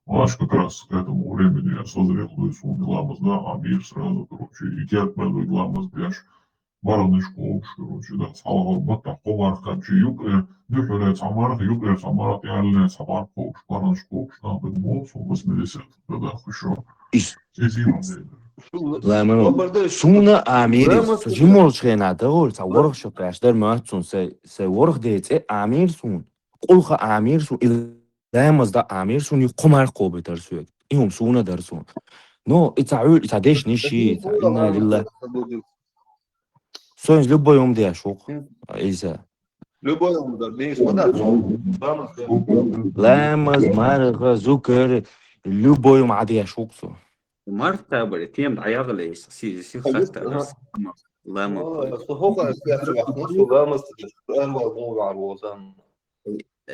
F: аж как раз к этому времени я созрел, да, и сон ламас, да, а мир сразу, короче, и керт, да, ламас лешу. Баранышко, короче, да, салгал бата, коварка, чиюкля, дюхерец, амарх, юклец, амарх, ялле, сабарко, баранышко, штабы, босс, 80-х годах еще.
G: لا منو سونا أمير سجمول شينا دول سورخ شقاش در ماتون سورخ ديت أمير سون قلخ أمير سون لا مزدا أمير سون يقمر قوب درسوك إيهم سونا درسون نو إتعول إتعديش نشي إنا لله سونج لبا يوم دي أشوق إيسا
H: لبا يوم دا ديش مدى
G: لا مز مارغ زوكر لبا يوم عادي أشوق سو
K: Марта, блядь, тем даягли, си хата. Лама.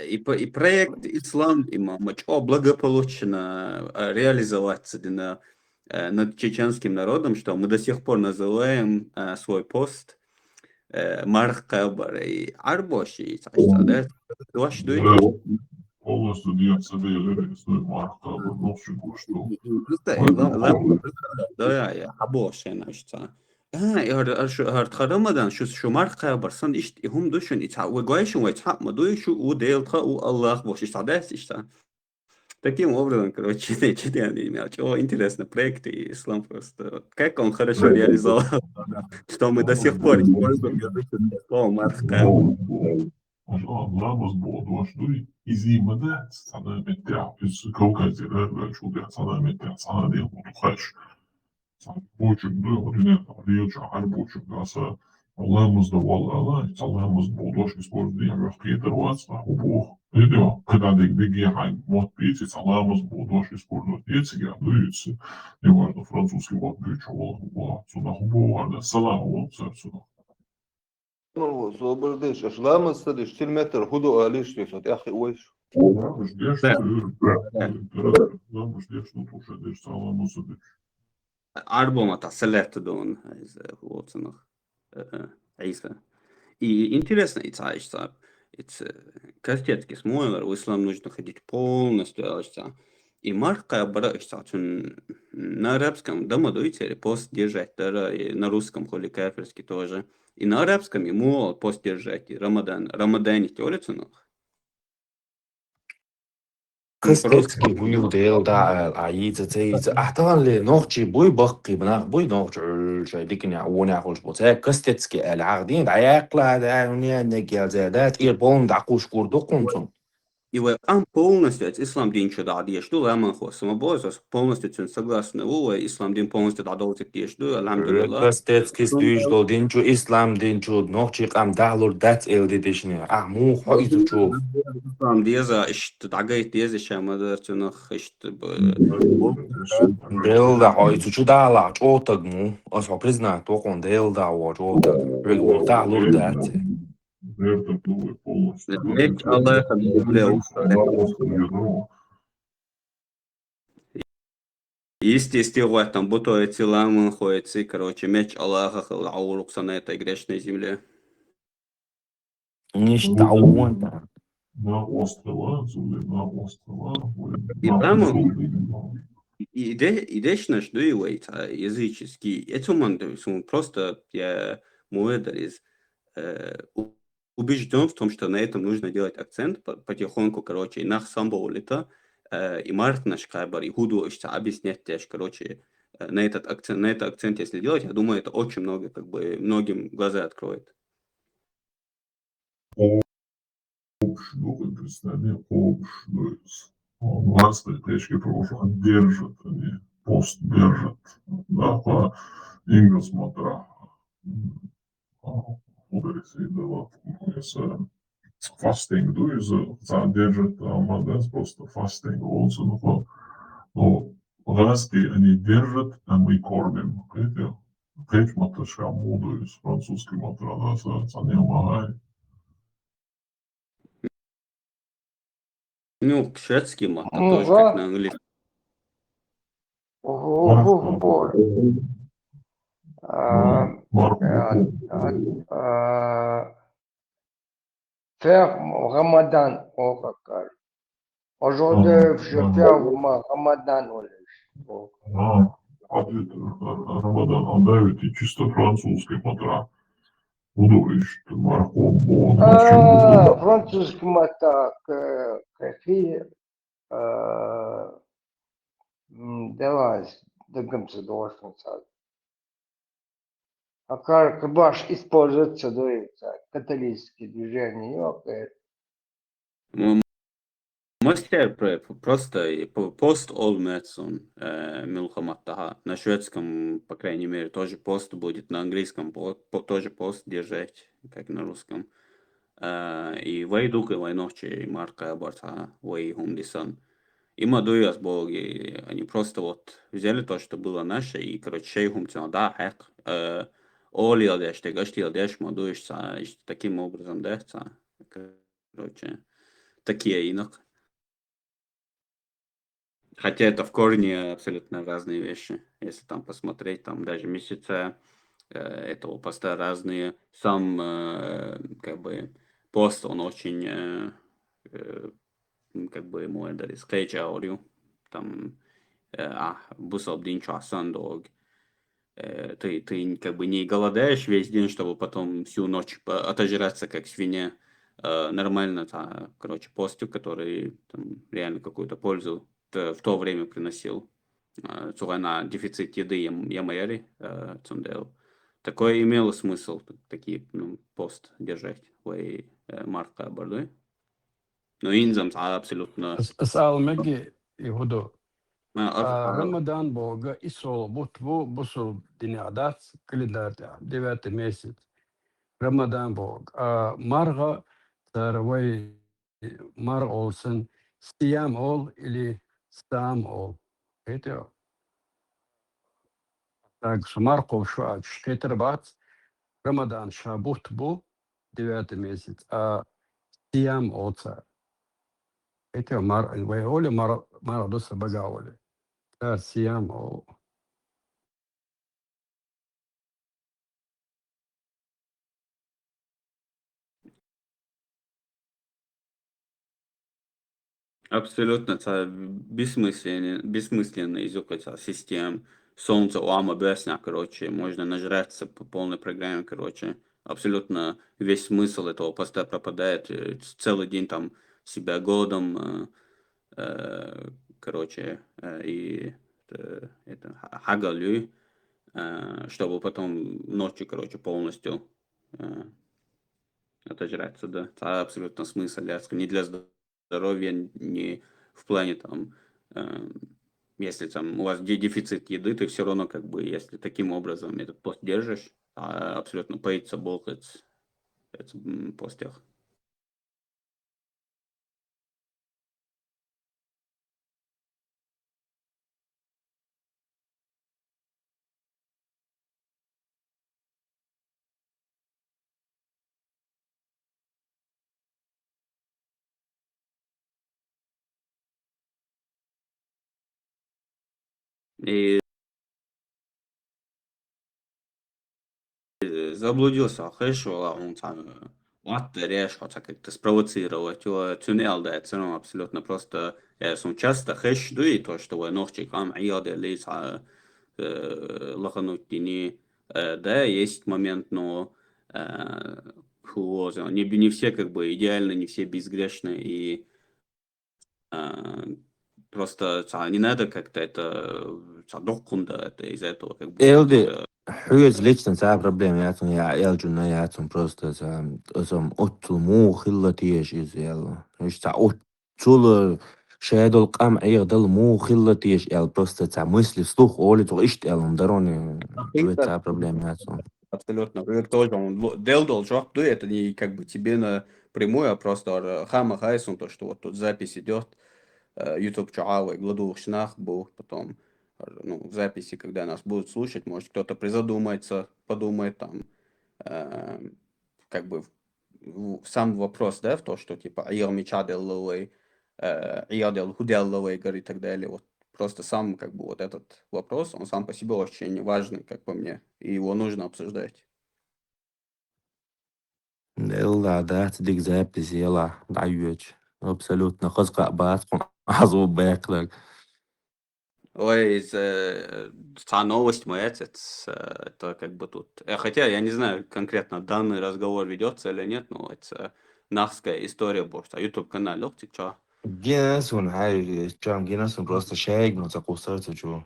K: И проект «Ислам» очень благополучно реализоваться над чеченским народом, что мы до сих пор называем свой пост Мархабар и Арбоши. Да?
F: Полностью диyen sebeyeleri ismi marka nasıl koştu.
K: Да, я Арбоши, значит. Рамадан شو مرقة برسان إيش هم دوشون وجايشون ويتحق ما دوشوا وديلتا والله бош إيش Таким образом, короче, очень интересный проект, и Ислам просто... Как он хорошо реализовал, что мы до сих пор используем языческое слово «мархабар».
F: Anlamaz boğdu izimede sana mettah biz Kavkazyalar ve şurada sana mettah sana diye mutukaş. Boçuklu orine arıyorca her boçukasa Allah'ımız da vallahi Allah'ımız boğduş используем рахкетер вас на убух. Это когда деги хай мод пить Allah'ımız boğduş используют эти градуются. Не важно французский вот бючо сюда убух var салам вот сюда.
H: Ну, освободишь, аж лама садишь, 4 метра, худу алиш, что ты ахи уйш.
K: Арбома таселет дон вот Иса. И интересно, это кастетки смойлер, в ислам нужно ходить полностью, и марка барашта, на арабском дома дуйте пост держать, и на русском холи кафирский тоже. И на арабском ему пост держать, Рамадан теорится, но.
G: Кастецкий буйу дел да аица цейца ахтан ли нохчи буй бахки бнах буй нохч شيء ديكنا وانا خوش بوتا كاستецкий العقدين دعيقلا دعوني نجيل زادات إيربون دعقوش كوردو قنصن
K: И он полностью, ислам дин чуда диешду, ламан хосама бозос, полностью согласны, ислам дин полностью дадолтик диешду, алхамдулилlah.
G: كاستецкий стуиш до динчу ислам динчу нохчи قام دعلور دات ال ديشني مو حيث تشوف
K: Ислам деза, дагайт деза шамадар нах
G: دل دا حيث شو دعلا جوتك مو أصلا признать توقن دل دا وجوتك رجل دعلور دات
K: Меч Аллаха естественно, там будто эти ламы находятся, короче, меч Аллаха аурукса на этой грешной земле.
G: مش تعاون
F: На острова, на острова.
K: И ламы идешь на что его языческий. Это он просто я муэдер из убежден в том, что на этом нужно делать акцент потихоньку, короче, и нах самболита, и март наш кайбар, и худу объяснять теж, короче, на этот акцент, если делать, я думаю, это очень много, как бы, многим глаза откроет.
F: Общую представление общую. Властные точки прошлого держат, они пост держат. Да, по ингосмотра. Fasting doe ze, держат, молодец, просто fasting also, но власти они держат, а мы кормим. Опять матушка моду из французской матраса, это не помогает.
K: Ну, шведский мат, тоже как на английском.
L: Faire Ramadan au Qatar. Aujourd'hui, je fais Ramadan au
F: Рамадан отдавит и чисто французский матра. Удовищ, марком,
L: французский матра, какие делать, догомся должен сад. А как баш используется, католические движения,
K: Мастер просто пост Олмецон Милхаматтаха. На шведском, по крайней мере, тоже пост будет, на английском тоже пост держать, как на русском. И вайдук и вайнохчи марка абарта вай хумдисан. И мадуяс боги, они просто вот взяли то, что было наше, и, короче, шейхум да, хэк. Оли одеш, ты гашти одеш, мадуешь, таким образом, да, короче. такие инок. Хотя это в корне абсолютно разные вещи. Если там посмотреть, там даже месяца этого поста разные. Сам как бы пост, он очень как бы ему это скейчаурю. Там бусал день часан долг. Ты как бы не голодаешь весь день, чтобы потом всю ночь отожраться как свинья. Нормально, короче, постик, который там, реально какую-то пользу в то время приносил. На дефицит еды ямэри, цундел. Такое имело смысл, такие пост держать. Ой, марка бордой. Но инзам абсолютно.
I: اسأل مجي يهودو
K: أرفع.
I: رمضان بوغا إسول بوتبو بوصل دينيادات كل ديوات месяц رمضان بوغ مرغا تروي مر олсен سيام ол или сам ол. Это так смарков шо шкетер Рамадан шабут бу 9 месяц, а сиям олца. Это оли мар доса багаоли. Да, сиям ол.
K: Абсолютно, это бессмысленный язык, это систем. Солнце, уама, бесня, короче, можно нажраться по полной программе, короче. Абсолютно весь смысл этого поста пропадает. Целый день там себя голодом, короче, и это хагалю, чтобы потом ночью, короче, полностью отожраться, да. Это абсолютно смысл, не для здоровья, не в плане там, если там у вас дефицит еды, ты все равно как бы, если таким образом этот пост держишь, абсолютно пейца болкать постях. И заблудился, хорошо, он там решил как-то спровоцировать его, тюнел, да, это абсолютно просто, часто хэш, да, и то, что ногчик, ияды лица, лохануть тени, да, есть момент, но не все как бы идеально, не все безгрешны, и просто не надо как-то это это из-за этого как бы.
G: Элди, حيز ليش نساعد проблем ياتون يا عيال جنا ياتون просто اسم اوتو مو خلة تيش يلا مش تاع اوتو شهادة القام يغدل مو خلة تيش يلا просто تاع мысли вслух оли то ишт يلا мдарони تاع проблем ياتون.
K: Абсолютно. Тоже он делал жоп, да, это не как бы тебе напрямую, а просто хама хайсон, то, что вот тут запись идет, YouTube чаавы, гладу шнах был, потом в записи, когда нас будут слушать, может кто-то призадумается, подумает там, как бы сам вопрос, да, в то, что типа аял мечаделловый, аял худелловый, и так далее, вот. Просто сам, как бы, вот этот вопрос, он сам по себе очень важный, как по мне, и его нужно обсуждать.
G: يلا ده تديك запись يلا دعيوش абсолютно خزق باتكم عزو باكلك.
K: Ой, та новость моя, это как бы тут. Хотя я не знаю конкретно, данный разговор ведется или нет, но это нахская история просто. YouTube канал, лёгтик, чё?
G: جيناسون هاي كام جيناسون просто شايق نتاقوسر تشو.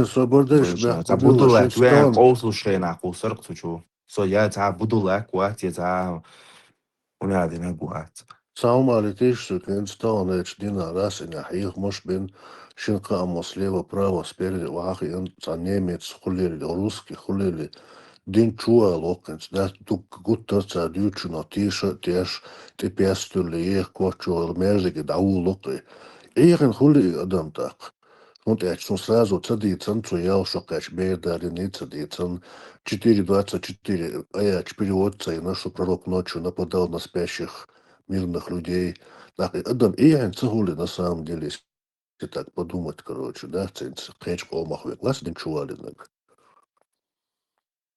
A: سو بردش بيحكوا
G: تعبدوا لك وين
A: شيستان
G: قوسو شيء ناقوسر تشو. سو يا تعبدوا لك وقت يا ونادي نقوات.
A: Saumali тишsu кенстон дина раз и нахих муж бин шинка слева право спереди вахи он за немец хулили русский хулили дин чуа локенс да тук гутта за дючно тиша теш ти пестули ех кочу мержиги да улоки ихен хули адам так вот я что сразу цадицан цуял шокач беда не цадицан 4:24 а я переводца и наш пророк ночью нападал на спящих мирных людей. И цигули на самом деле, если так подумать, короче, да,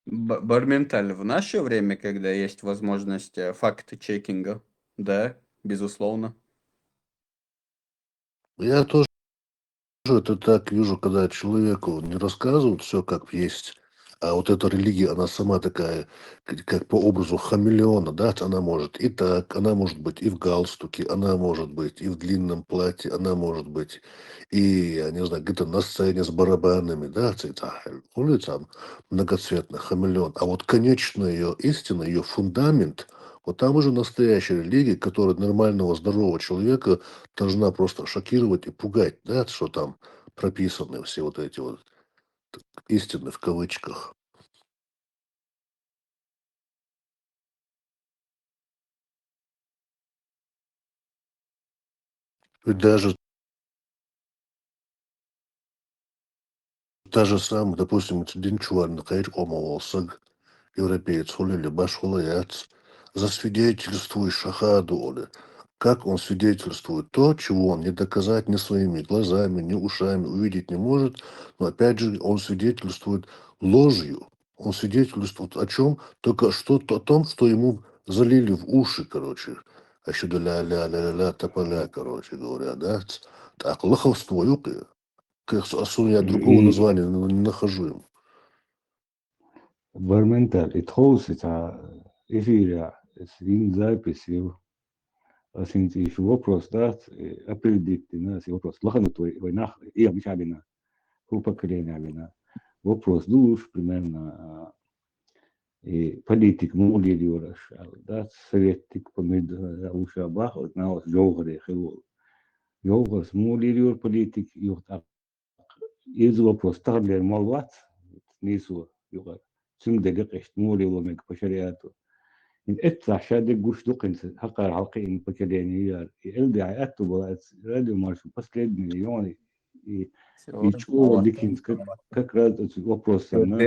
K: Барменталь, в наше время, когда есть возможность факт-чекинга, да, безусловно.
A: Я тоже это так вижу, когда человеку не рассказывают все как есть, а вот эта религия, она сама такая, как по образу хамелеона, да, она может и так, она может быть и в галстуке, она может быть и в длинном платье, она может быть и, я не знаю, где-то на сцене с барабанами, да, улица многоцветный хамелеон. А вот конечная ее истина, ее фундамент, вот там уже настоящая религия, которая нормального, здорового человека должна просто шокировать и пугать, да, что там прописаны все вот эти вот истины в кавычках. Ведь даже та же самая, допустим, Динчуан, Волсаг, европеец, хулили, баш хулаяц, засвидетельствуй шахаду, Оля. Как он свидетельствует то, чего он не доказать ни своими глазами, ни ушами, увидеть не может, но опять же он свидетельствует ложью. Он свидетельствует о чем? Только что-то о том, что ему залили в уши, короче. А еще ля-ля-ля-ля-ля тополя, короче говоря, да? Так, лоховство, юпи. Я другого
B: И
A: названия не нахожу ему.
B: Барменталь, и тхоусица, эфиря, свин записью, синти еще вопрос, да, определить нас вопрос. Лохану твой, война, и обычабина, поколения бина. Вопрос душ, примерно, и политик мулир юраш, да, советник помид ушабах, вот на вас жовгре хилол. Жовгас мулир юр политик, юртак. Из вопрос, таглер малват, нису, югар. Сумдек اشت مولي ومك بشرياته إن إتلا شادق قوش دقن حقار حلقين بكلينيار إلدي عياتو بلات راديو مارشو بس ليد مليوني يشكو ديكين как раз вопрос сам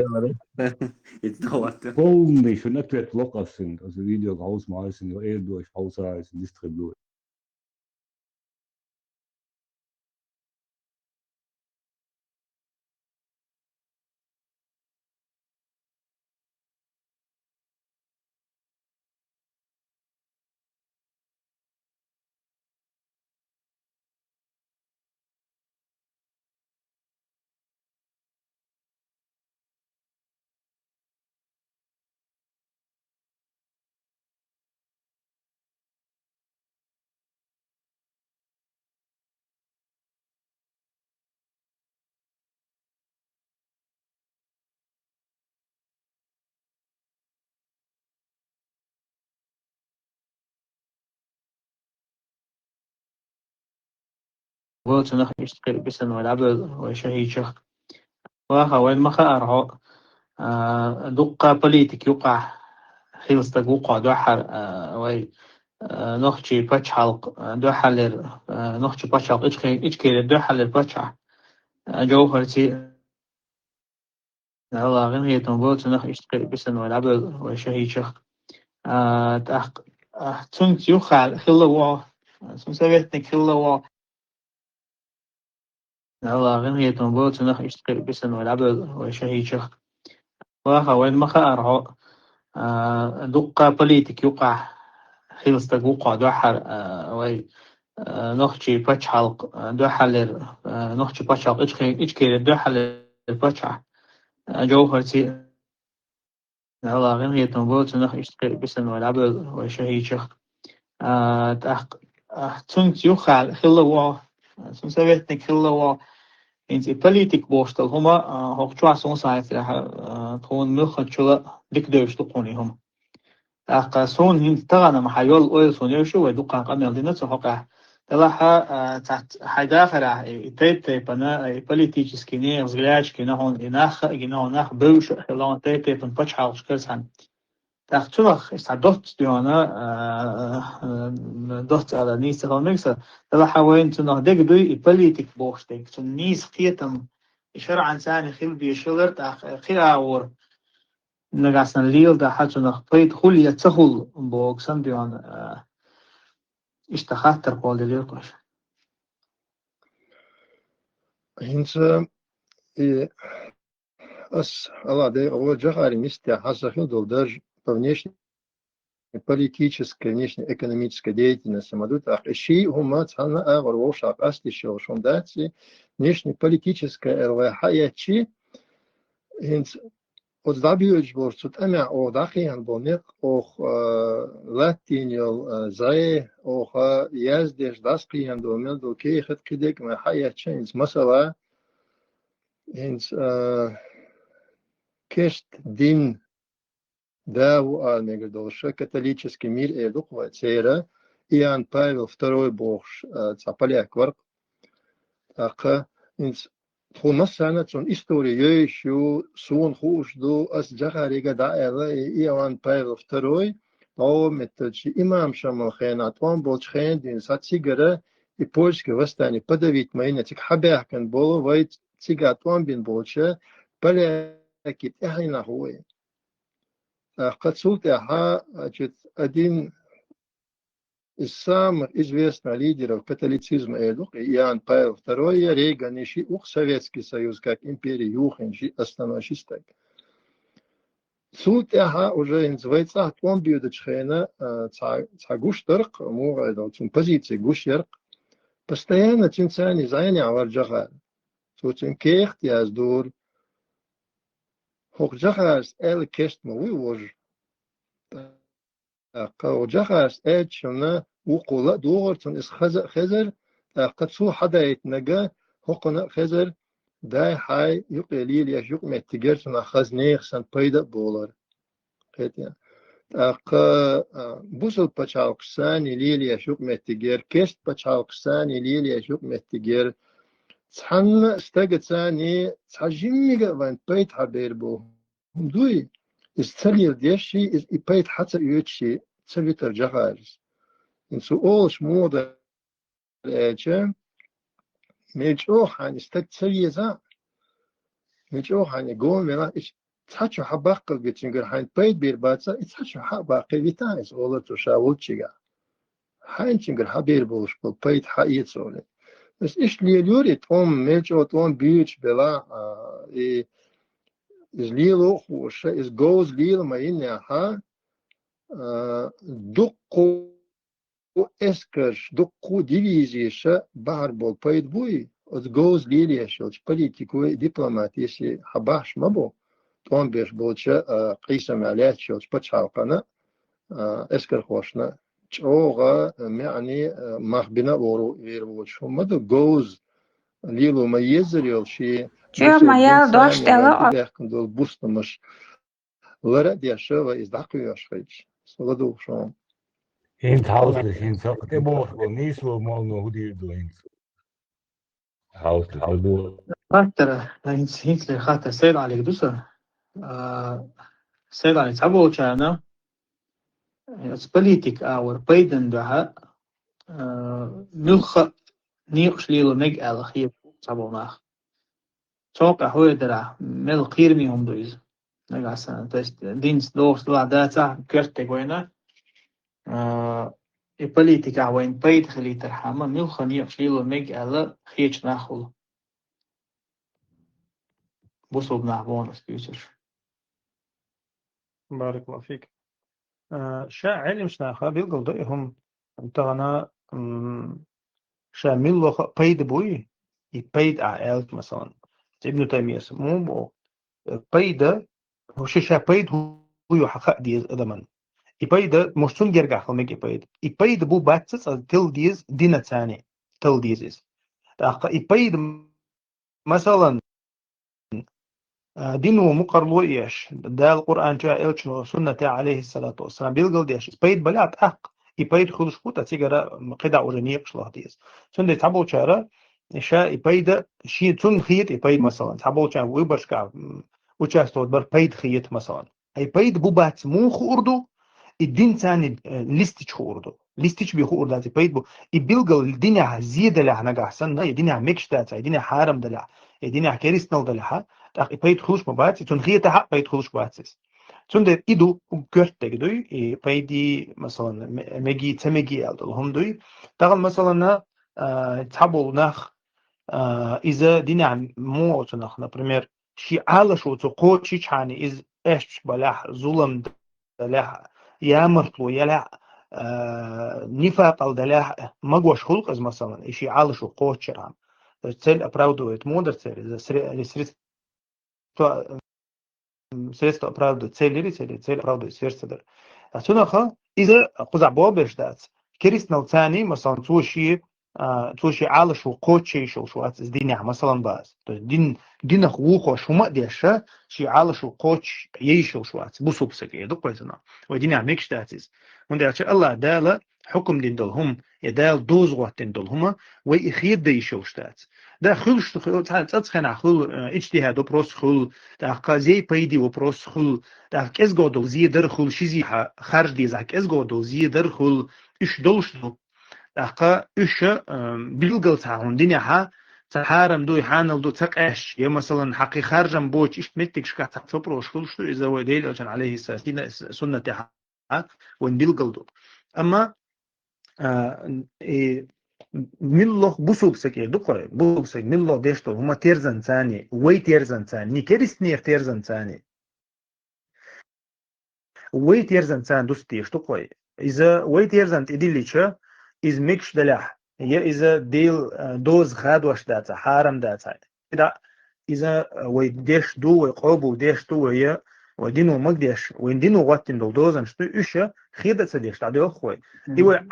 B: полный schon ответ locker sind also Video rausmeißen ja durch ausreißen distribuieren.
M: قلت نخ يشتغل بسن والعبد وشهيشخ واخا وين ما خارعو دقة بوليتيك يقع خيلستك وقع دوحر وي نخشي باتش حلق دوحر نخشي باتش حلق إيش دوحر باتش جوهرتي الله غنية قلت نخ يشتغل بسن والعبد وشهيشخ تأخ تنت يخال خلوا سمسويتنك خلوا الله غنية قلت نخ يشتغل بسن والعبد وشهيشخ واخا وين ما خارعو دقة بوليتيك يقع خيلستك وقع دوحر وي نخشي باتش حلق دوحر نخشي باتش حلق إيش دوحر باتش جوهرتي الله غنية قلت نخ يشتغل بسن والعبد وشهيشخ تأخ تنت يخال خلوا سمسويتنك خلوا انت بوليتيك بوشتل هما هوقتوا سون سايف تكون ملخن شلا ديك دوش تقوني هم أق سون هند تغنى محيول أويل سون يوشو ودقة قمل دينا تحقق تلاها تحت حدافرة تيب أنا بوليتيكسكي не взглядчики на он инах гинонах бывш хелон тейп пачхал шкерсан так чулах استعدت ديانا دوت على نيس هونكسا تلاها وين تنه ديك دوي بوليتيك بوشتك تن نيس قيتم شرعا ثاني خيل بيشلر تاخ خيل اور نگاسن لیل ده حتی نخ پید خولی تخول بوکسن دیان اشتخاطر قول دليلكوش
N: هنس أس الله ده هو جهاري مستя حسахил даже по внешней политической, внешнеэкономической деятельности мадут ахши хумат хана агор вошак астишо шондаци внешнеполитическая РВХ هنس od zabijuć borcut ema o dachihan bonek och latinjol zaye och yazdesh daskihan domel do keichet kidek ma haya chains masala hens kest din дау алмегдоша католический мир эдуква цера Иоанн Павел II богш цапаляк варк ака инс خمسة تون إستورية شو سون خوش دو أس جهاريجا دائرة إيوان بايل فتروي أو متشي إمام شمال خينات وان بولش خين دين ساتسيجرة إبولش كوستاني بدويت ماينة تك حبيه كان بولو ويت تيجات وان بين بولشة بلا أكيد إحنا هو قد سولت إحا أجد أدين Самых известных лидеров католицизма Иоанн Павел II, Рейган и Советский Союз, как империя Юхенши, основашисток. Суть эха уже называется он бьюдочхена цагуштерк, муга zum позиции гушерк, постоянно тинцани зайня аварджахар. Суть кехт яздур, хохджахарс эл кешт муи вож. وجهاز أجمع وقولا دورتون إس خزر قد سو حدا يتنجا هقنا خزر داي حي يقليل يشوق متجرتنا خزنيخ سن بيدا بولار قتيا بوصل بتشاوكسان ليل يشوق متجر كست بتشاوكسان ليل يشوق متجر تحن استجتاني تحجمي وان بيت حبيربو دوي استليل ديشي إز إبايت حتى يوتشي تسويتر جهاز إنسو أولش مودا الأجام ميجوح عن استكتسويزا ميجوح عن يقوم منا إش تحشو حباقل بيتنجر حين بايت بيرباتسا إتحشو حباقل بيتان إس أولا تشاولتشيغا حين تنجر حبير بولش بل بايت حقيت سولي بس إش ليليوري توم ميجو توم بيوش بلا إز ليلو خوش إز جوز ليل ما ينها دقو اسكرش دقو ديفيزيشا بار بول بايد بوي إز جوز ليليشلش политику дипломатيسي حباش مبو توم بيش بولشا قيسم علياتشلش بتشاوقنا اسكر خوشنا چوغا يعني مخبنا ورو يروش هم دو جوز ليلو ما يزريل شي
O: Чё моя дочь дала?
N: دول بوستمش لرا ديشوا إزداقيوش خيش صدق شو
B: هنت هاوسلس هنت سقط بوش ونيس ومالنا هدي دو هنت هاوسلس هدو
M: خاطر هنت خاطر سيد عليك دوسا سيد عليك سبو چانا اس politik اور بيدن دها نلخ نيقش ليلو مج الخيب سبو ناخ توقع هو درا مل قيرمي هم دويز نغاسا تست دينس دوس لا داتا كرت كوينا البوليتيكا وين بيت خلي ترحمه مل خنيق شيلو مج ال خيش ناخل بوصل بنعبون سبيوتر
P: بارك الله فيك شاع علم شناخا بيلقل ضيهم تغنا شامل قيد بوي يبيد عائلك مثلا ابن تيمية مو قيد هو شيء قيد هو حقق ديز ادمن يبيد مشتون يرجع خلمك يبيد بو باتس تل ديز دينا ثاني تل ديزز يبيد مثلا دينه مقربو إيش ده القرآن جاء إلشنو سنة عليه الصلاة والسلام بيلقل ديش يبيد بلعت أق يبيد خلص فوتا تيجرا قدع ورنيق شلاه ديز سنة تعبو شارع إشاء يبيد شيء تون خيط يبيد مثلا تعبو شارع ويبرشكع وشاستود بر بيد خيط مثلا يبيد بوبات مو خوردو الدين ثاني ليستش خوردو ليستش بيخورد هذا يبيد بو يبيلقل الدنيا زيادة لحنا قاحسن الدنيا ميكشتات الدنيا حارم دلع الدنيا كريستنال دلعها يبيد خلوش مباتس تون خيط حق بيد خلوش مباتس سندر إدو وكرتك دوي بيدي مثلا مجي تمجي هم دوي تغل مثلا تحبوا نخ إذا دينا مو تنخ например شي على شو تقول شي يعني إذ إيش بلاح ظلم دلاح يامرتلو يلا نفاق الدلاح مجوش خلق از مثلا شي على شو قوت شرام цель оправдывает мудр цель средство оправдывает цель или цель оправдывает средство. Отсюда إذا قزع بوابش دات كريسنا الثاني مثلا توشي على شو قوت شيء شو ديني مثلا باز دين خوخو شو ما ديشة شي على شو قوت يشو شو بوسوب سكية دو كويسنا وديني عميكش داتيز وندي عشان الله دالا حكم دين دولهم يدال دوز وقت دين دولهما ويخيد دي شو شتات ده خلش تخنا خل اجتهاد وبروس خل ده قازي بيدي وبروس خل ده كيس قدول زي در خل شيزي خارج دي زاك كيس قدول زي در خل إيش دولشنو ده إيش بيلقل تاعون دنيا ها تحارم دو يحانل دو تقاش يا مثلا حقي خارجم بوش إيش متك شكا تفبروش خلش إذا وديل عشان عليه سنة تاعها وين بيلقل دو أما ملو بوسوب سكي دقة بوسوب سكي ملو ديشتو هما تيرزن ثاني وي تيرزن ثاني نيكيرس نير تيرزن ثاني وي تيرزن ثاني دوستيش دقة إذا وي تيرزن تدليشة إز ميكش دلح هي إذا ديل دوز خاد واش داتا حارم داتا إذا وي ديش دو ويقوبو ديش دو ويا ودينو مقديش وين دينو واتن دو دوزن شتو إيشة خيدة سديش تعدي أخوي إيوه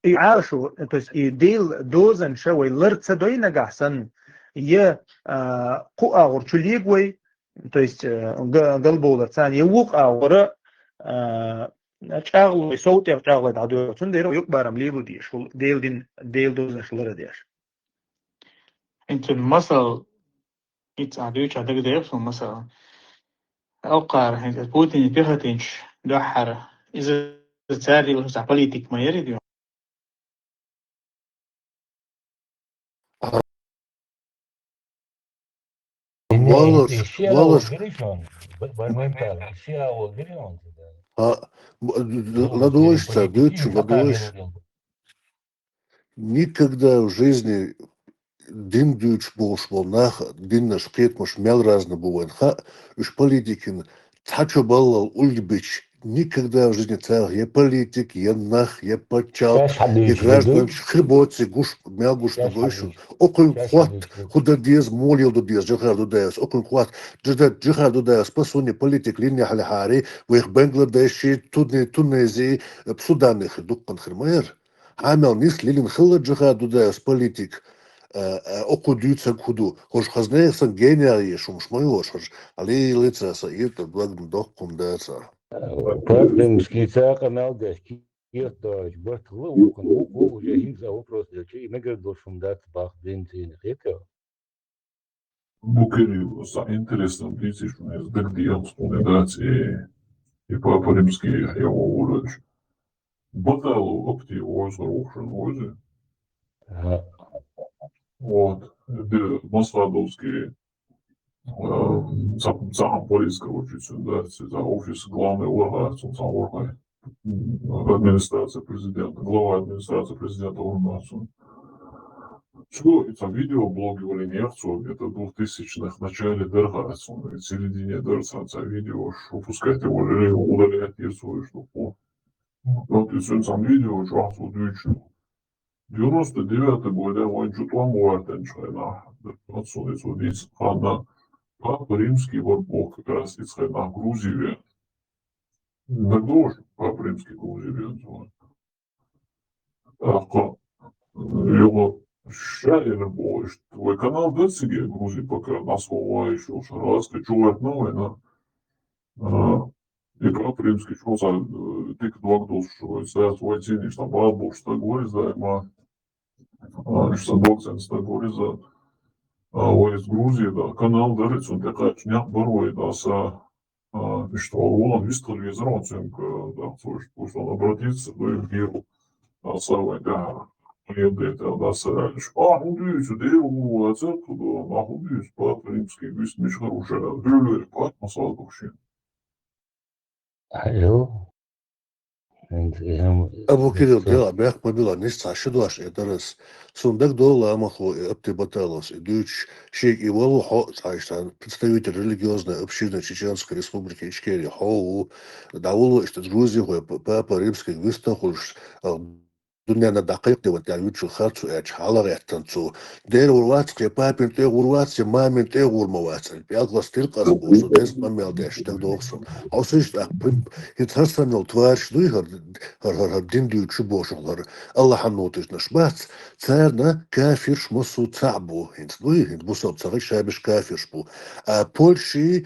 P: يعاشو توس يديل دوزن شوي لرت سدوي نجحسن يه قو أغور شليقوي توس قلبو لرتان يوق أغور أشغل صوتي أشغل تعدي تنديرو يكبرم ليبو ديش ديل دوزن شلره ديش
M: أنت المثل يتعديش عدك ديش مثلا أوقار بوتين يبيختينش دحر إذا تساري وسع بوليتيك ما يريد
A: والله ладуешься, дычу, ладуешь. Никогда в жизни дин дюч бош волнах, дин наш кетмаш мел разно бувен. Уж политикин тачо баллал ульбич. Никогда в жизни царь, я политик, я нах, я почал, я граждан, хребоцы, гуш, мял гуш на гушу. Околь хват, куда диез молил до диез, джихар до диез, околь хват, джихар до диез, спасуни политик, линия халихари, в их Бангладеши, Тунезии, Суданих, дукпан хрмайер. Амел нис лилин хилла джихар до диез, политик. Окудюца куду. Хош хазнех сан гениалье, шумш мой лошадь, али лица са ирта благом дохком деца.
B: Патримский канал дашки кирточ бахтлы укон уже химза вопрос дачи наградил шумдат бах бензин хето.
F: Букери са интересно прицишно из дагдиел споминать и папа римский его уроч. Баталу опти озер ушен озе. Вот. Мосвадовский сам полис, короче, сюда, за офис главный орган, сам орган администрации президента, глава администрации президента организации. Что это видеоблоги в Ленерцу, это 2000-х, начале Дергацу, в середине Дергацу, видео, что пускать его удалять, если что. Вот и сам видео, что он дючу. 99 года он чуть ламуартен чайна, отсюда судить, она Папа Римский вот как раз на Грузии. Не должен Папа Римский Грузии. Его шайер был, что твой канал досиги Грузии пока на слова еще шараско чувак новый, и Папа Римский чувствовал, ты к двух что сейчас в Айтине, что бабу, что говорит, что боксен, что говорит, из Грузии, да, канал дарится, он такая чняк борой, да, что он весь телевизор, он да, что он обратится, да, и в миру, да, самое, да, мне это, да, худеюсь, да, его оценку, да, худеюсь, Папа Римский, весь меч хороший, да, грюлери, Папа Масадовщин.
B: أيوه أنت هم
A: أبو كده
B: بس
A: بيلا بيخ مبيلا نسعى شدواش إدرس سوندك دولا أمخو أبتي بطالوس إدوش شيء يولو حق عايشتان представитель религиозной общины Чеченской Республики Ичкерия Хоу دعولو إشتدروزي هو بابا ريمسكي выстахуш دنيا دقيقة وتعيوش الخارتو إيش حالا يحتنسو دير ورواц بابين تيغ ورواц مامين تيغ ورمواц بيغلس تلقاس بوسو ديس ماميل ديش تيغ دوغسون أوسيش يتهرسن التوارش دوي هر دين ديو تشبوش هر الله حنوتش نشبات تارنا كافر شمسو تعبو هنت دوي هنت بوسو بصغي شابش كافر شبو بولشي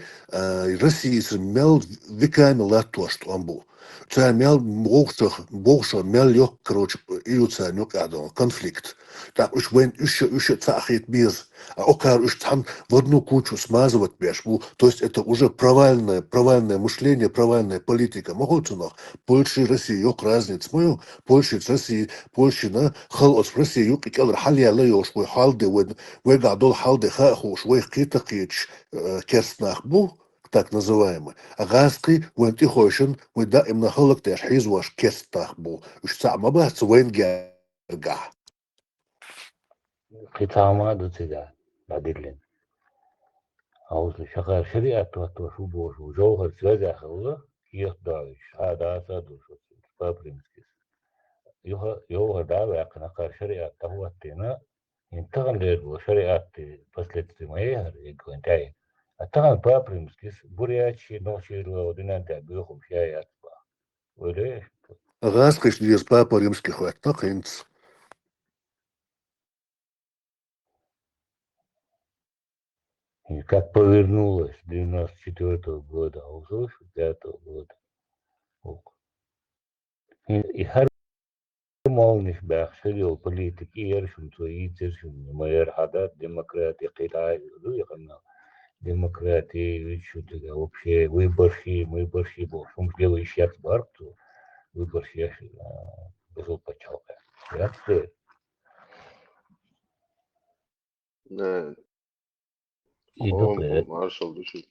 A: رسيس ميل веками латошт амбу ця мел богша мел йок короче иуца нюк адо конфликт так уж вен еще цахит мир а окар уж там в одну кучу смазывать бешбу то есть это уже провальное мышление провальная политика могут noch Польши России йок разниц мою Польши России Польши на خلص в России йок كل حل يلا يوش وحالده وقع دول حالده خاخوش ويقيتقيتش كرسناخ بو так называемый. Газки, وين تخوشن, ودائم نخلق تشحيز واش كستاخ بو. وش تعمى بس وين جارجع.
B: قطع ما دوتيدا بعدين عاوز شغال شريعة توشو بوشو جوهر سوازع خلا يخدعش هذا سادوشو بابريمسكيس يوها دعوة يقنا قار شريعة تهوتنا ينتغن ليرو شريعة فصلت سمايا يقوين تاي أتغن بابريمسكيس بورياتشي نوشيرو ودنا تعبيرهم شايات وليش
A: Газкиш дес папа римский хват тахинц.
B: И как повернулось 94 года, а уже 5 года. И مالنش بأخشري политик يرشم تويترشم ما يرحدات ديمقراطي قطاعي يقنا ديمقراطي ويشو تجا вообще выборщи бошум дело ищет барту выборщи безо почалка яцы
C: Ne,
B: и
C: oğlum
B: допре
C: Marshall düşün.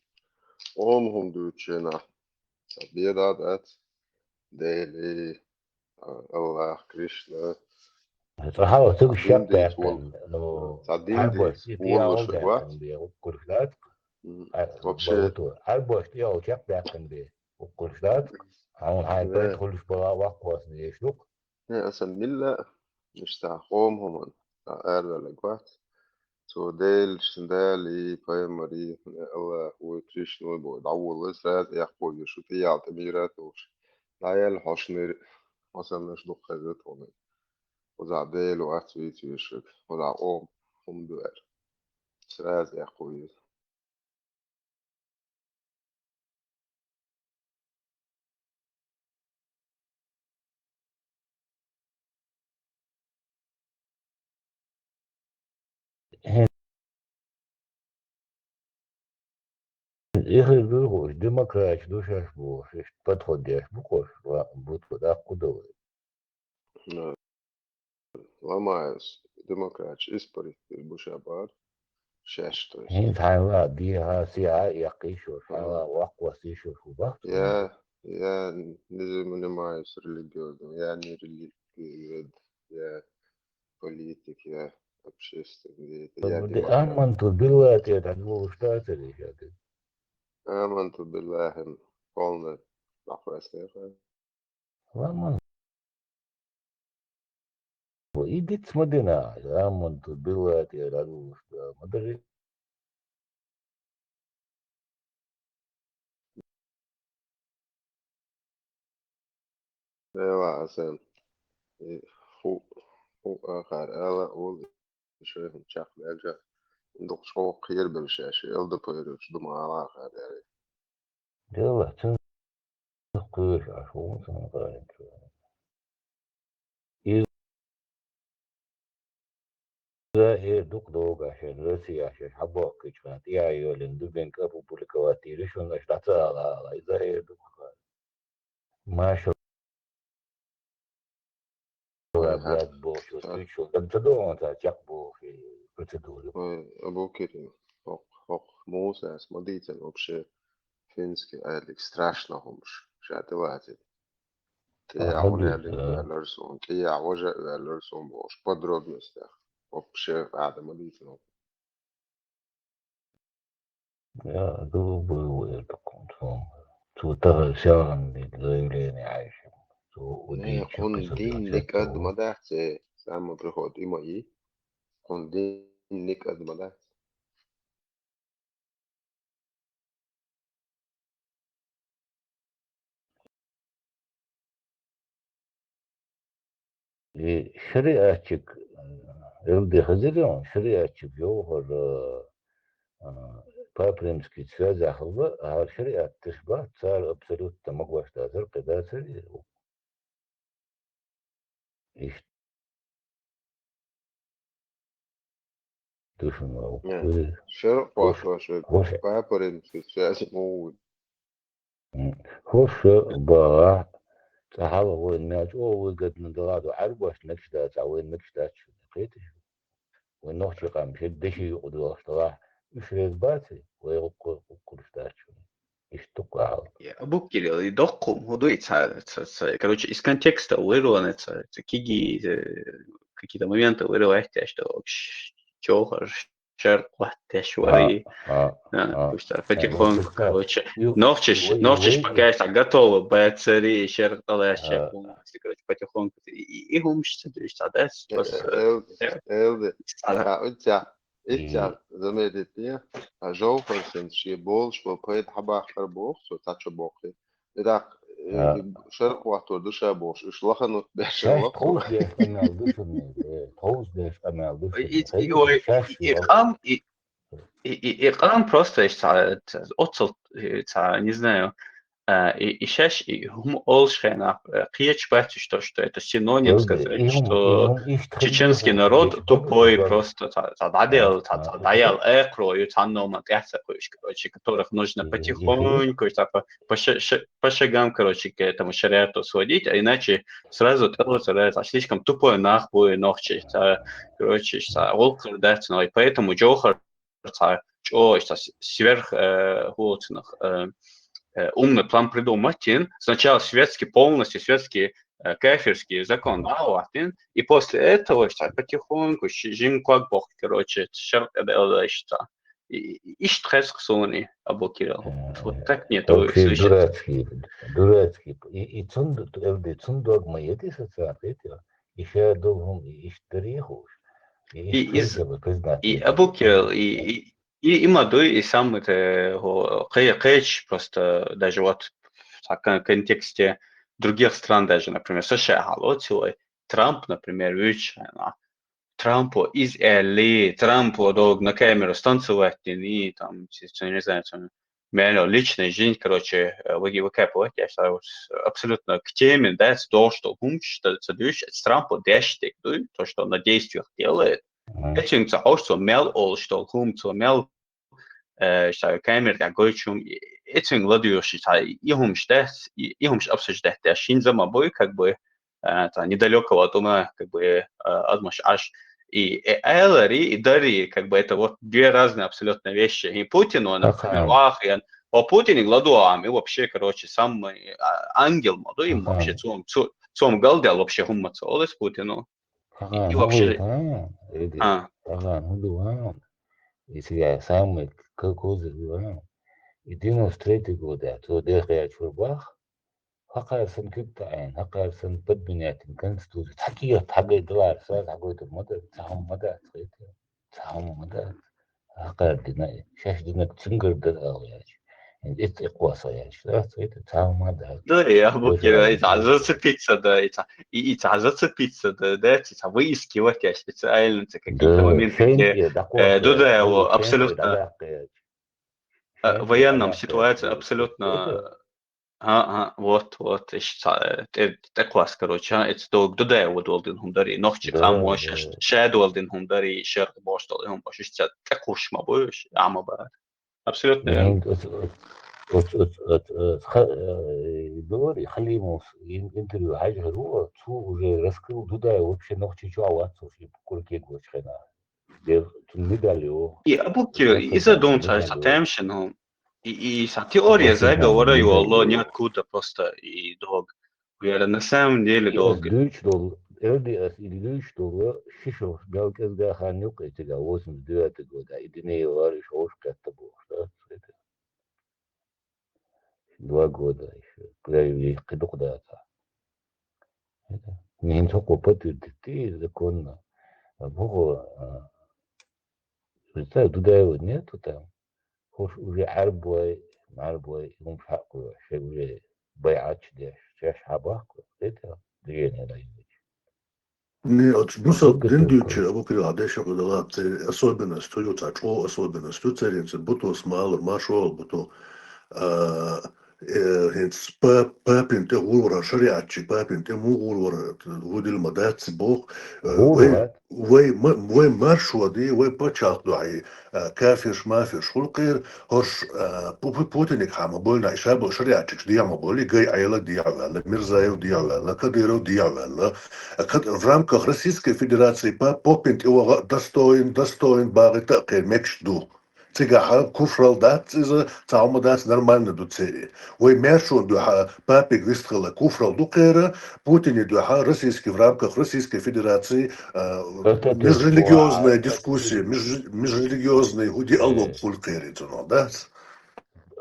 C: Oğlum düşena. Sabiyada dat. Deli. Allah Krishna.
B: صراحة تقول
C: Din
B: الشاب
C: dit
B: كان لو
C: din dit
B: عربوش تي
C: wol
B: أول ده
C: wat.
B: كان بيقول
C: Вообще,
B: بقولوا عربوش تي أول شاب ده كان بيقول عون هاي بيت
C: ne,
B: خلص بلا وقت يشلوك
C: ne asan milla nishta oğlum erle legvat. So del shindali primary Allah وكريشنو بود عول إسرائيل يحكوا شو تيال تميرات وش العيال حشنر مثلا مش دق خيزتهم وزع ديل وأسوي تيشك وزع هم دوار إسرائيل يحكوا
B: Если другой демократ, душа бог, подходишь, буквы, будут куда куда.
C: لمايس ديمقراطش إسبري المشابهات شاشتوش
B: هين تعالى بيها سيا يقيشوا تعالى وقوة سيشوا فوبا.
C: يا نزل لمايس ريليجيوز يعني ريليجيوز يا بوليتيك يا общественный يا
B: بدي
C: ديمقراط
B: آمنت بالله تدعو شتات اللي شاتي.
C: آمنت بالله قولنا نحو أسنافا
B: وآمن وإيديت مدينة آمنت بالله تدعو شتات مدري.
C: لا أسان هو آخر ألا أول شيء شكل أجا دوك شو خير بالشاشة ألدا بيرش دم على آخر يعني
B: يلا تنقيش عشان تنقيش. إيه دوك عشان روسيا عشان حبوك كمان تيايو لندبين كابو بوليكواتي ليشون أشتغل على إذا هي دوك ما شو بلاد بوش وسويتشو تدور أنت تجاكبو في процедуры.
C: أبو كريم موسى اسمه ديتن вообще финский язык страшно гумш шатывать. Ты Алерсон, ты уже Алерсон больше в подробностях. Вообще, Адам Литвин.
B: Я думаю, это контрол. Тут шаган заявление عايش.
C: يكون دينك قد ما دحت سام بريخوت إما إيه يكون دينك قد ما دحت
B: شريعتك يبدي خزيرون شريعتك جوهر بابريمسكي تسازع خلبة هار شريعة تشبه صار أبسلوت تمقوش تازر قداسر إيش دوشن
C: شرق واش بابريمسكي تسازع مو
B: خوش با صحابة وين ماج وقد ندرادو عربوش نكشتا تعوين نكشتا قيتش ونوخشي قام شدشي ودوخ طراح مش ريزباتي ويقول كلشتاش يشتقع
K: Абук Кирилл, и докум, короче, из контекста вырвано, какие какие-то моменты вырываете, что чё, шерпа, тешвари, потихоньку, короче, ночиш пока что готово, бэцери, шерпалэ, короче, потихоньку, и гумшится, да,
C: إنت زميلتي أجو فرسن شي بول شو بيد حبا آخر بوخ شو تاتش بوخي إذا شرق واتور دوشا بوش إيش لخنو بيش
B: شاش تخوش ديش أمال دوشن تخوش ديش أمال دوشن
K: إقام просто отцел, не знаю, и сейчас хум олшхена кияч бачу, что это синоним сказать, что чеченский народ тупой просто даял экрою танномат короче, которых нужно потихоньку по шагам, короче, к этому шариату сводить, а иначе сразу слишком тупой нахуй ногче, короче, волк дается, и поэтому Джохар сверх умный план придумать, сначала полностью светский кафирский закон дал, и после этого потихоньку жим как бог, короче, и штресс сони Абу Кирилл. Вот так нет.
B: Дурацкий. И цундук мои эти социации, еще долго историю.
K: И Абу Кирилл, и Мадуй, и сам это Кэч просто даже вот в контексте других стран, даже, например, США, Трамп, например, Трампу из Ли, Трампу на камеру станцевать, и там, не знаю, личная жизнь, короче, выкапывать, я считаю, абсолютно к теме, да, то, что что Трампу дэштег, то, что он на действиях делает, этим auch so mehr als что so mehr камер der Goldschum этим ладуешь ihum обсуждать der Шинзама бой как бы недалекого от ума как бы адмаш аж и Эллари и Дари как бы это вот две разные абсолютно вещи и Путин он например Вахян о Путине гладуам и вообще короче сам ангел молодой им вообще цом галдел вообще хумматься олес Путину и вообще
B: если я сам какой-то и 93 года, то я чурбах, хакарсан киптаин, хакарсан подбинятин конституция, такие $2 сразу какой-то мода, мода, хакардина, сейчас динак цингерда аляч, это эквасаяч, да, это мода.
K: Да, я бы это зацепиться, да, это зацепиться, да, это выискивать специально какие-то моменты, где да, его абсолютно в военном ситуации абсолютно вот, это класс, короче, это да, его должен хундари, ночи там можешь, должен хундари, шерх бостол, он можешь так уж мабуешь, амаба, абсолютно.
B: говори, халимов интервью, хajru, цу уже раскрыл туда вообще ногти чуаваться, курки гочхена. Медалью.
K: И Абу Кирилл, из-за думца, attention, И sa теория заговора والله не откуда просто и дог. Я на самом деле дог.
B: LDS ilginç dolu şişo Galkazga Hanyok etiga 89 года idine var iş hoş katta bu. 2 года еще. Говорили, куда-то. Не только подтвердить законно. А Богу, представь, туда его нету там. Хош уже арбой, ему шаку, что уже байач деш, что шабаку. Это движение дает.
A: Не, ну, дендючи, або криадеша, куда це особенность, то це чого особенность, то це рінце, бо то смало, машол, бо то هنس بابين تغورا شريعتشي بابين تمغورا ودي المدات بوخ وي مارشوا دي وي باتشاق دعي كافرش مافرش خلقير هرش بوتينيك حاما بولنا إشابه شريعتشي دي عما بولي جاي عيلا دي عوالا ميرزايو دي عوالا كديرو دي عوالا в рамках Российской Федерации بابين تيوا دستوين باغي تأقير ميكش ду Цыгаха куфрал дат из цаумадат нормально до цели. Ой мершун духа папик вистхала куфрал дукера Путине духа российский в рамках Российской Федерации межрелигиозная дискуссия, межрелигиозный диалог кулькерит, ну да?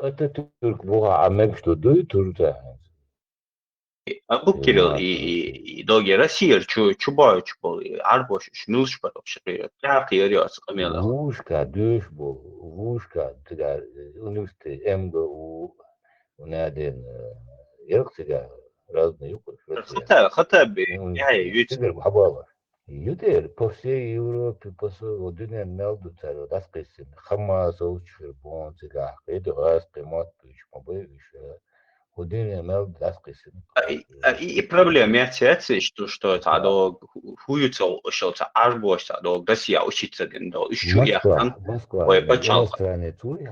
B: Это только буга амек что дует турта.
K: Абу Кирилл и долгие Россия чубаю чубал арбош шнуш потом шпея. Я хириос камела.
B: Вушка дыш был, вушка туда университет МГУ унаден ерксига разные
K: Хотя бы я ютер
B: хабала. Ютер по всей Европе, по всей дуне мелду царю, раскрестен. Хамас учил бонцига, это раз примат пич, мобилиш.
K: И проблема яцецы, что это хуются, что это арбош, это Россия учится, но еще я
B: Москва, иностранный туй,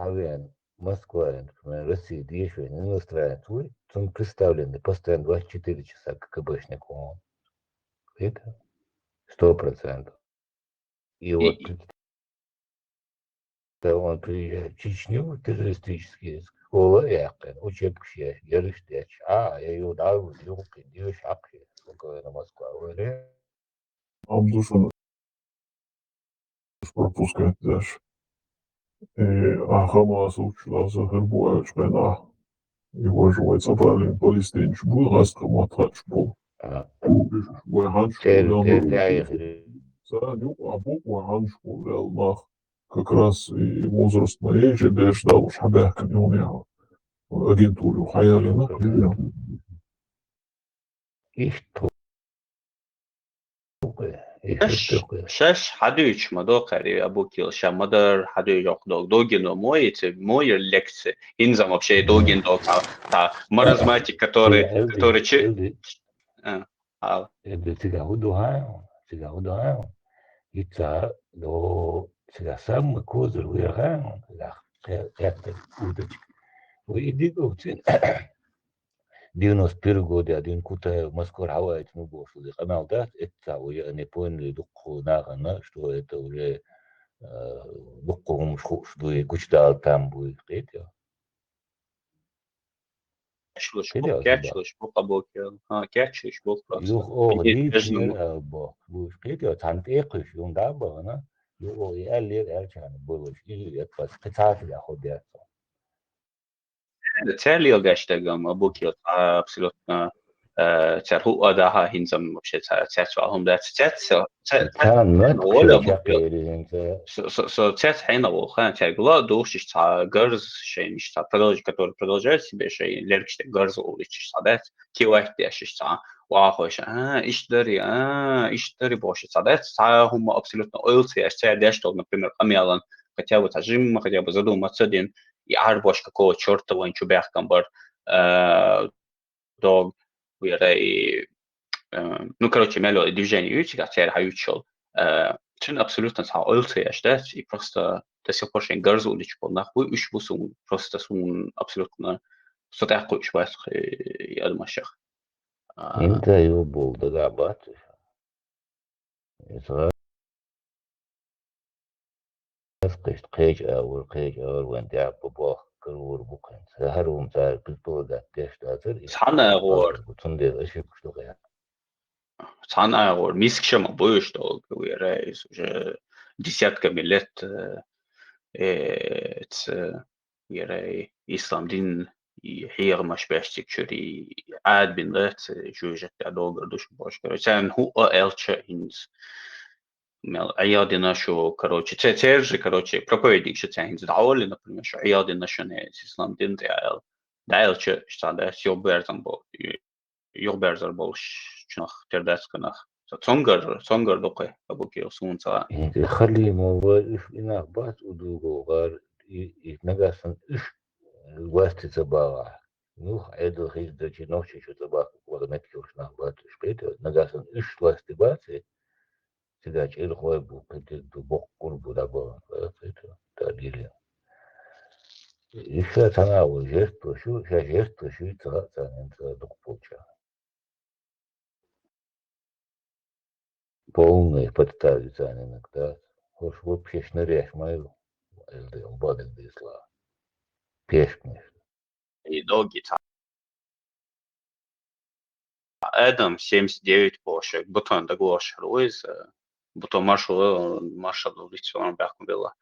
B: Москва, Россия, еще иностранный туй, он представлены постоянно 24 часа КГБшником. Это 100%. И вот он приезжает в Чечню, террористический школа, учебки, ярыштяч, я ее дал, юрки, дюшаки, спокойно Москва,
F: Абдушин пропускать дальше. А Хамас учился гербуя чпена. Его живой собрали палестинч был, раз хаматач был. Вайганш Абук Вайганш был, как раз и возраст моей же деш дал уж хабяка не умел. Агентуру хаяли на хлебе.
B: И что?
K: شش حدوش مدار قری ابو کیل شم مدار حدوی رخ دوگین و موی лекс инзам вообще دوگین док та маразматик который че
B: это тебя удаю ица до тебя сам козыр уйран это удочка вы иди гоцин 91 год один кута Москва хавает ну бошу канал да это я не понял духу нагана что это уже духу что и кучда там будет это
K: кячлыш бу кабокел кячлыш бу
B: юх дизер бо бу это тантэкыш юнда бана юх яллер элчан было или это специально я ходят
K: Цели гештегам ابو كيل абсолютно церху адаха хинзам вообще церху да церху хина волхан цергла душиш та гарз шейниш та продолжает себе шей леркште гарз уличиш та кивайт яшиш та вахош иштари бош та хум абсолютно ойлцы дештол например камелан хотя бы тажим хотя бы задуматься один и арбош какого черта вон чубях камбар дог ну короче мело движение ючика цер хаютшол чин абсолютно са ойлцы яштать и просто до сих пор шен гарзу личпол нахуй уж бусун просто сун абсолютно сотаху швайс я думашах
B: инта его был да бат это قيج أول وين تعب بباخ كرور بوكن هروم تاع كتودا تشتاتر
K: Sana غور
B: بتندل اشي كشتوغ يعني
K: Sana غور мискшема боюсь, что говоришь уже десятками лет إسلام دين يحير مش بيشتك شري عاد بين غيرت جوجة تعدوغر دوش باشكرا سان هو ألشا هنز مال عيادنا شو كروتشي تيرجي كروتشي проповедник شو هنز دعولي например شو عيادنا شو نيز إسلام دين دعالشا شتادا يوبرزن بو يوبرزر بولش شنخ ترداس كنخ تونغر دوقي أبوكي وسون سا
B: خلي موضوع إف إنا بات ودوغو غار نغاسن إف واست تباغا نوح عيدو خيز دجي نوشي شو تباغ ولا متكوش نخبات شبيت نغاسن إف واست باتي تداش إل خوي بو كتدو بقول بودابا تقديري إيش تناول جيستو شو جيستو شو تغطى أنت دقبوشا полный подставить иногда. Уж вот пешный речь мою, или он боден дисла. Пешный.
K: دوغي تاع ادم 79 بوشك بطن دغوش رويز بطن маршал лицо бахм было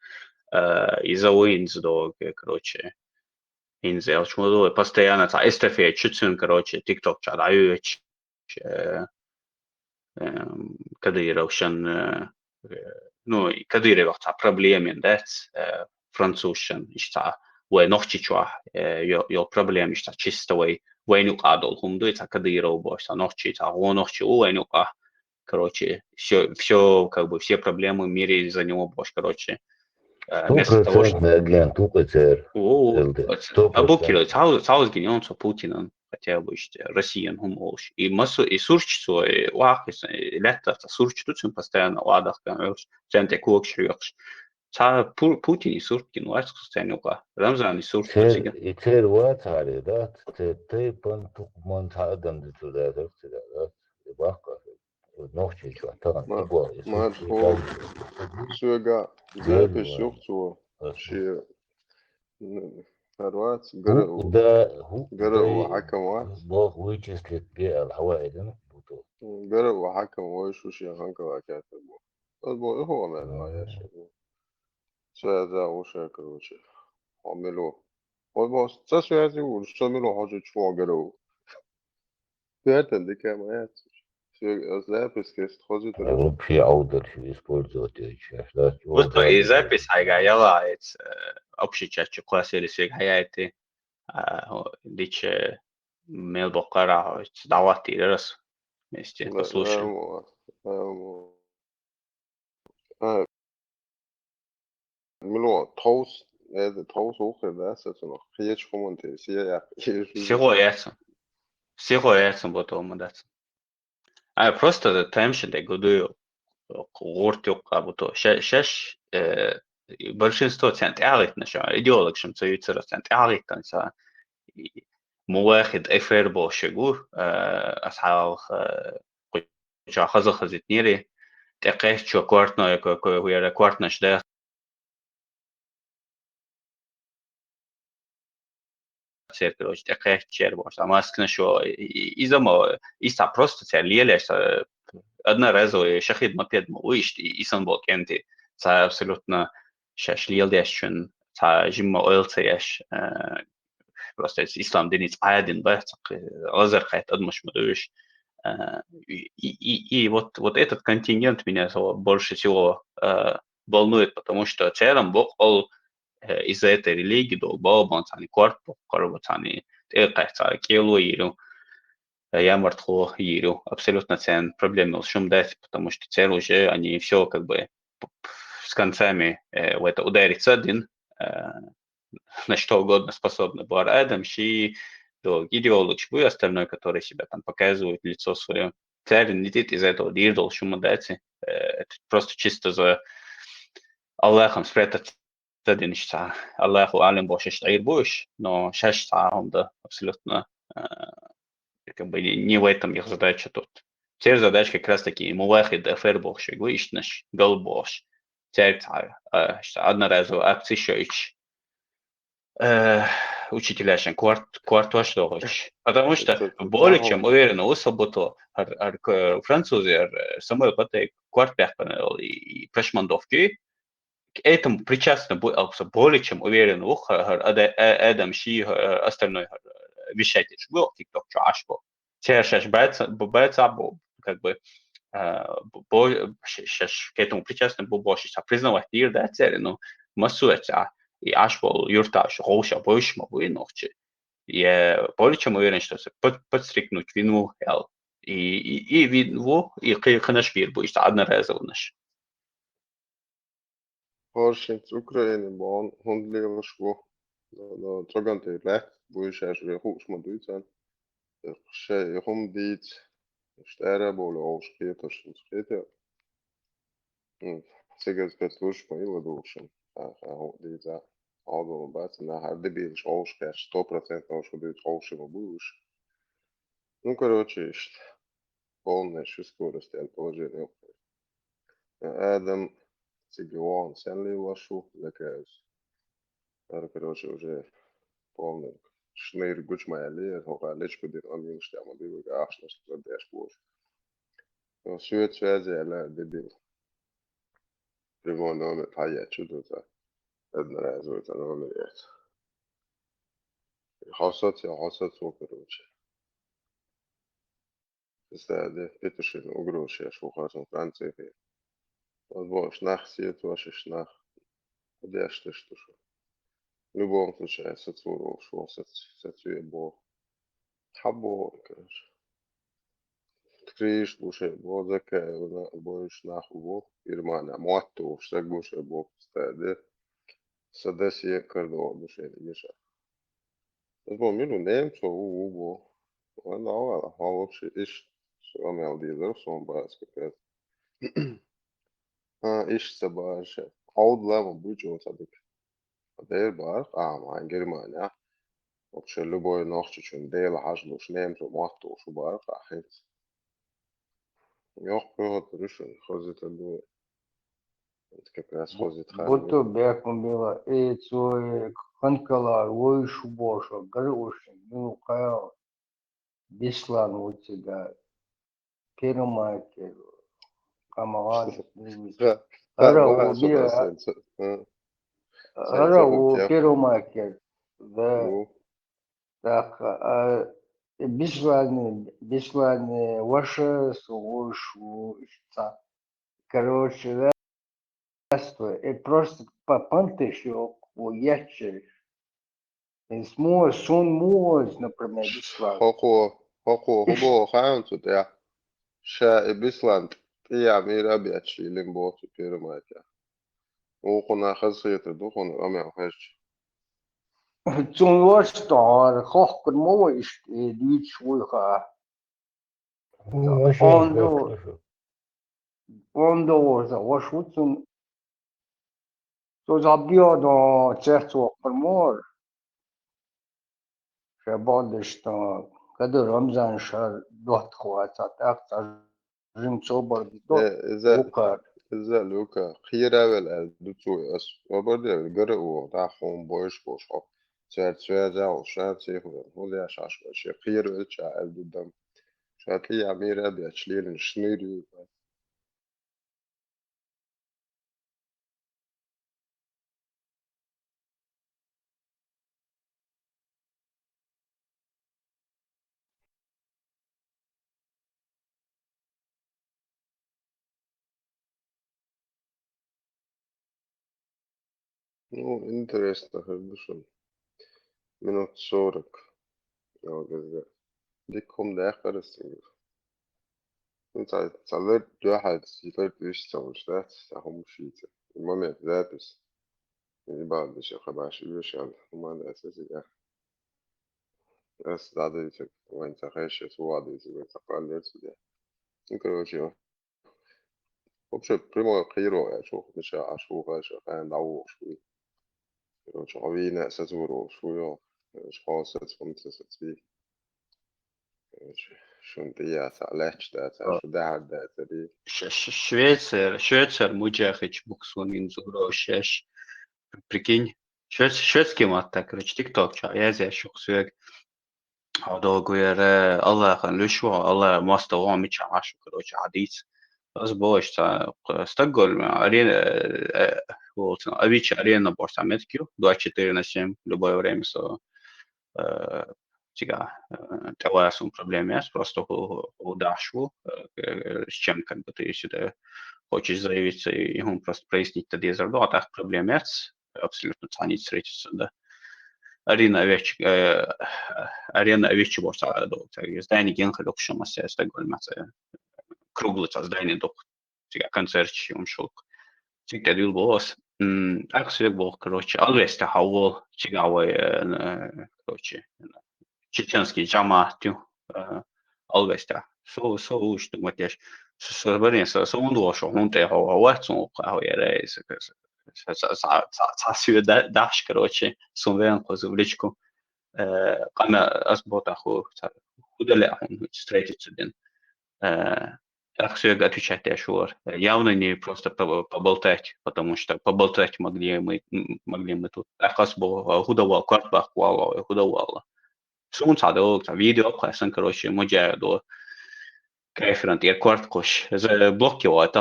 K: из-за Уинз дог короче инзел чмодо постоянно та эстафет чутун короче тикток чадаю كديروشن ну كدير وقت проблемен дать французшен ишта ونختي чуа يو проблем ишта чистовый وين يقعدوا هم دوي تا كديرو бош нохчи та нохчи وين يقع короче все как бы все проблемы в мире из-за него бош короче вместо того что
B: агент УПЦР.
K: Абукило цаус генеон со Путиным хотя бы Россиян хумолш и массу и сурчцо и вахис лето сурчту чем постоянно ладах kan центре кокшрёкш ца Путин и Суркин ваш состояние Рамзан и Суркин
B: и цер вот харе да ты пон тук мон тадан туда да бака нохчи чуа та
C: Мадхо Суга запись юхту شي فروات قرأ وحكم واحد
B: بوغ ويجسلت بيئة الحوائد
C: قرأ وحكم ويشو شي هنكا وكاتب بو هو من يا شباب سيدا وشاكر وشي عملوا بو تسوياتي وشملوا حاجة شو قرأوا فيها دي كاميات запись كيست خذي
B: في عودة في использовать
K: вот и запись хайгаяла общий чат классе рисек хаяти диче мел бокара давати раз вместе послушаем
C: ملو توس هذا توس وخر ده سنة خيش كومنتي سيا
K: سيغوياتسن بوتو просто таймшин де годую гортюк абуто шеш большинство цент арит наша идеологшим цуйцера цент арит канса مواخد افر بوشگو اصحاب جا خزت نیری دقیق چو کوارتنا که ویرا کوارتناش ده церковь короче дقیق چر باشه اما اسکنه شو ایزا ما ایستا просто цер لیلش одноразовые шахид мопед مویشت ایسان با کنتی تا абсолютно شش لیل دیشون تا جیم اویلتیش просто ислам динец один бац азер хайт адмаш мадуш и вот этот контингент меня больше всего волнует, потому что в целом Бог из-за этой религии дол бабан тани корпо корбатани экайта келу иру ямартхо иру абсолютно цен проблемы шум дать, потому что цель уже они все как бы с концами в это ударится один на что угодно способны. Бар Адам, Ши, идеолог, и остальное, который себя там показывает, лицо свое. Цель не из этого дирдол, шумадати. Это просто чисто за Аллахом спрятать один что Аллаху алим больше штаир будешь, но шаш он да абсолютно как бы не в этом их задача тут. Теперь задача как раз таки мувахид афер больше, гуишнаш, гол больше. Теперь одноразовая акция еще
Q: учителяшен квартуашлогоч. Потому что более чем уверенно усобото французы Самуэл Патей квартпяхпанел и прешмандовки к этому причастны более чем уверенно Адам Ши остальной вещатель был тикток чашку. Сейчас бэцабо как бы сейчас к этому причастны был больше признавать дир да цели, но массуется и ашбол юрта роша больше мы ночи. Я более чем уверен, что подстрикнуть вину хел и вину и конечно бир будет одноразово.
C: Horšins Ukraini bon hundlievšu, no trogantī lekt, bujušēšu hūšma duicēn. Šeit humdīt, štērē būlu auškietošana skietē. Cigars pēc lušma iladūšana. Dīdzā auduma bēcinā ar debīliš auškēš 100% auškadīt aušima bujuši. Ну, короче, полное шискорости от положения. Адам Цигион Сенли вашу закаюсь. Короче, уже полный шнейр гучмайли, хока лечку дин амин штяма дивы гашна складеш бош. Сюет связи аля дебил. Прямо номер хая чудо-то. Одноразовый-то номер есть. Хасат свой, короче. Стади петушин угруши, шо хасам Франции. Вот шнах сет ваши шнах. Одежды что. В любом случае, сацуру шо сацуе бо. Хабо, короче. Криш буше бо закая, бо шнах бо. Ирмана муатту, штак буше бо стади. Садеси кардо буше лиша. Бо милу немцо у бо. Она ала, а вообще иш амел дизер сон бас как. Иш сабаше. Аудлама бучо садик. Дел бар, майн Германия. Вообще любой ночь чуть дел хажлуш немцо муатту шо бар, ахит. Yok yok düşün. Хозит аду. Это как раз хозит хажлуш.
L: Бото беком била цой ханкалар ой шубошо гарушин ну као бислан утига кермайке камалан ара у бира ара у кермайке да так бислан ваша сушу ста. Короче, и просто попантыш его уячишь. И смой, сон моз, например, бислан.
C: Хобо хаунту да. Ша Бисланд. Я мира бячи лимбо супермайка. Окуна хасыты духун амя хаш.
L: Zum Wastar, hoch mooi is die schwuiga. Ondo was goed toen. Zo zat die dan zegt zo vermoor. Shabbat is dan. Kada Ramzan shar dot khoat echt jim sober dot.
C: إذا لوكا خيرا ولا دوتو أس وبرضه الجرء تاعهم بوش أو شات أو شات سيفون هو اللي عشاش بس خير وإلشا الدم شات لي عميرة بيشلين شنيري Ну, интересно, хорошо. Минут 40. Ja, دي كوم ده آخر السنين. انت صليت واحد صليت ايش سويت هم شيء المهم يتلابس يعني بعد شيء خباش يشال وما الأساسي ده بس ده ده وين تخش سوا ده وين تقال ده يمكن شيء وبش بريمو خيرو يا شو مش عشوه شو كان دعوه شوي شو عوينا أساسورو شوي شو خاصة فهمت شون ديات علاش دات شو ده دي
Q: Швеция муджахич буксун инзугрошеш. Прикинь, Шведский матта, короче, TikTok, я здесь шуксуек. هذا غير الله خلوشوا الله مستوى مش عاشوا كروش عديس بس باش تا استقل أرينا вот أبيش أرينا بورس أمريكيو 24/7 любое время со тига того сум проблемы просто удашу с чем как бы ты сюда хочешь заявиться и он просто прояснить тогда зарду а так проблемы абсолютно ценить встретиться да арена овечья борса до здание генха локшо масса стагол масса круглый здание до концерт он шел тик дил босс аксвек был короче алвеста хавол чигавой короче чеченский жамаатю алвеста со уж ты матеш собрание со он дошел он те хаватсон хавяре сюда даш короче сумвен позавлечку قنا أثبت أخو لا هم встретиться день акцию отвечать шур явно не просто поболтать потому что поболтать могли мы тут акас был худовал квартбах худовал сун садок видео классан короче муджаду кайфрант я кварткош за блокировать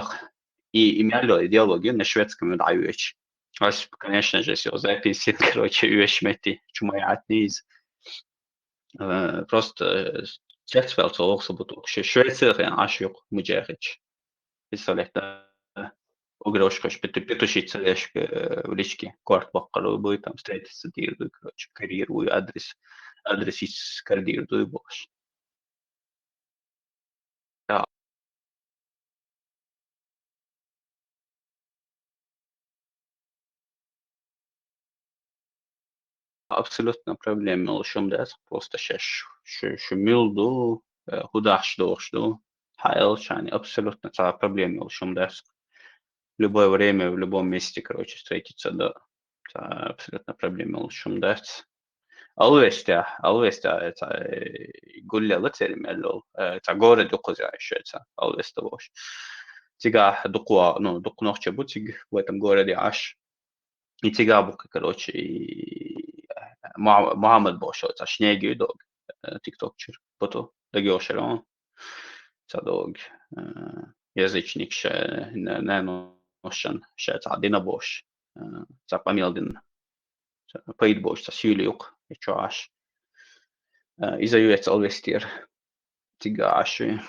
Q: и имели диалоги на шведском дающий конечно же все записи короче вещмети чумаятниз просто Чексвелд också butog Швейцария ашюк муджерич. Представляете, огрошкаш петушица лешк в личке кварт баккалу будет там встретиться дирду, короче, карьеру и адрес из кардирду и бош. Да. Абсолютно проблема шум да просто шумил до худаш до хайл чани абсолютно проблема шум да в любое время в любом месте короче встретиться да абсолютно проблема шум да алвеста это гулля термело это город докозя еще это алвеста бош тига докуа ну докнохче бутиг в этом городе аж и тига бука короче Mohammed Borsod, a snegi dog TikTokчер, потом догёшер он, та dog язычник ше не ношен ше та дина бош, та памилдин пейд бош та сюлюк, и чаш. Изаюец алвестир тига аши.